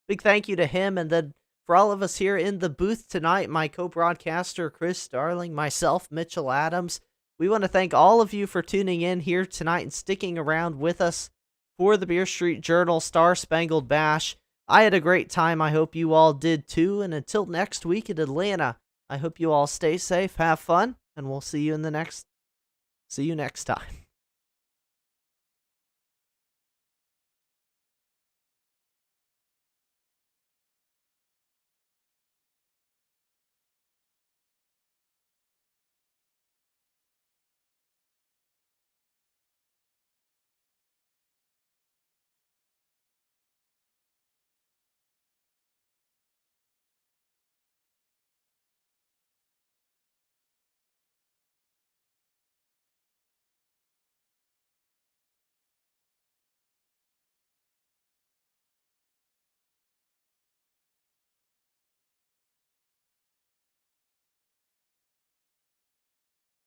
big thank you to him. And then for all of us here in the booth tonight, my co-broadcaster, Chris Starling, myself, Mitchell Adams, we want to thank all of you for tuning in here tonight and sticking around with us for the Beer Street Journal Star Spangled Bash. I had a great time. I hope you all did too. And until next week in Atlanta, I hope you all stay safe, have fun, and we'll see you next time.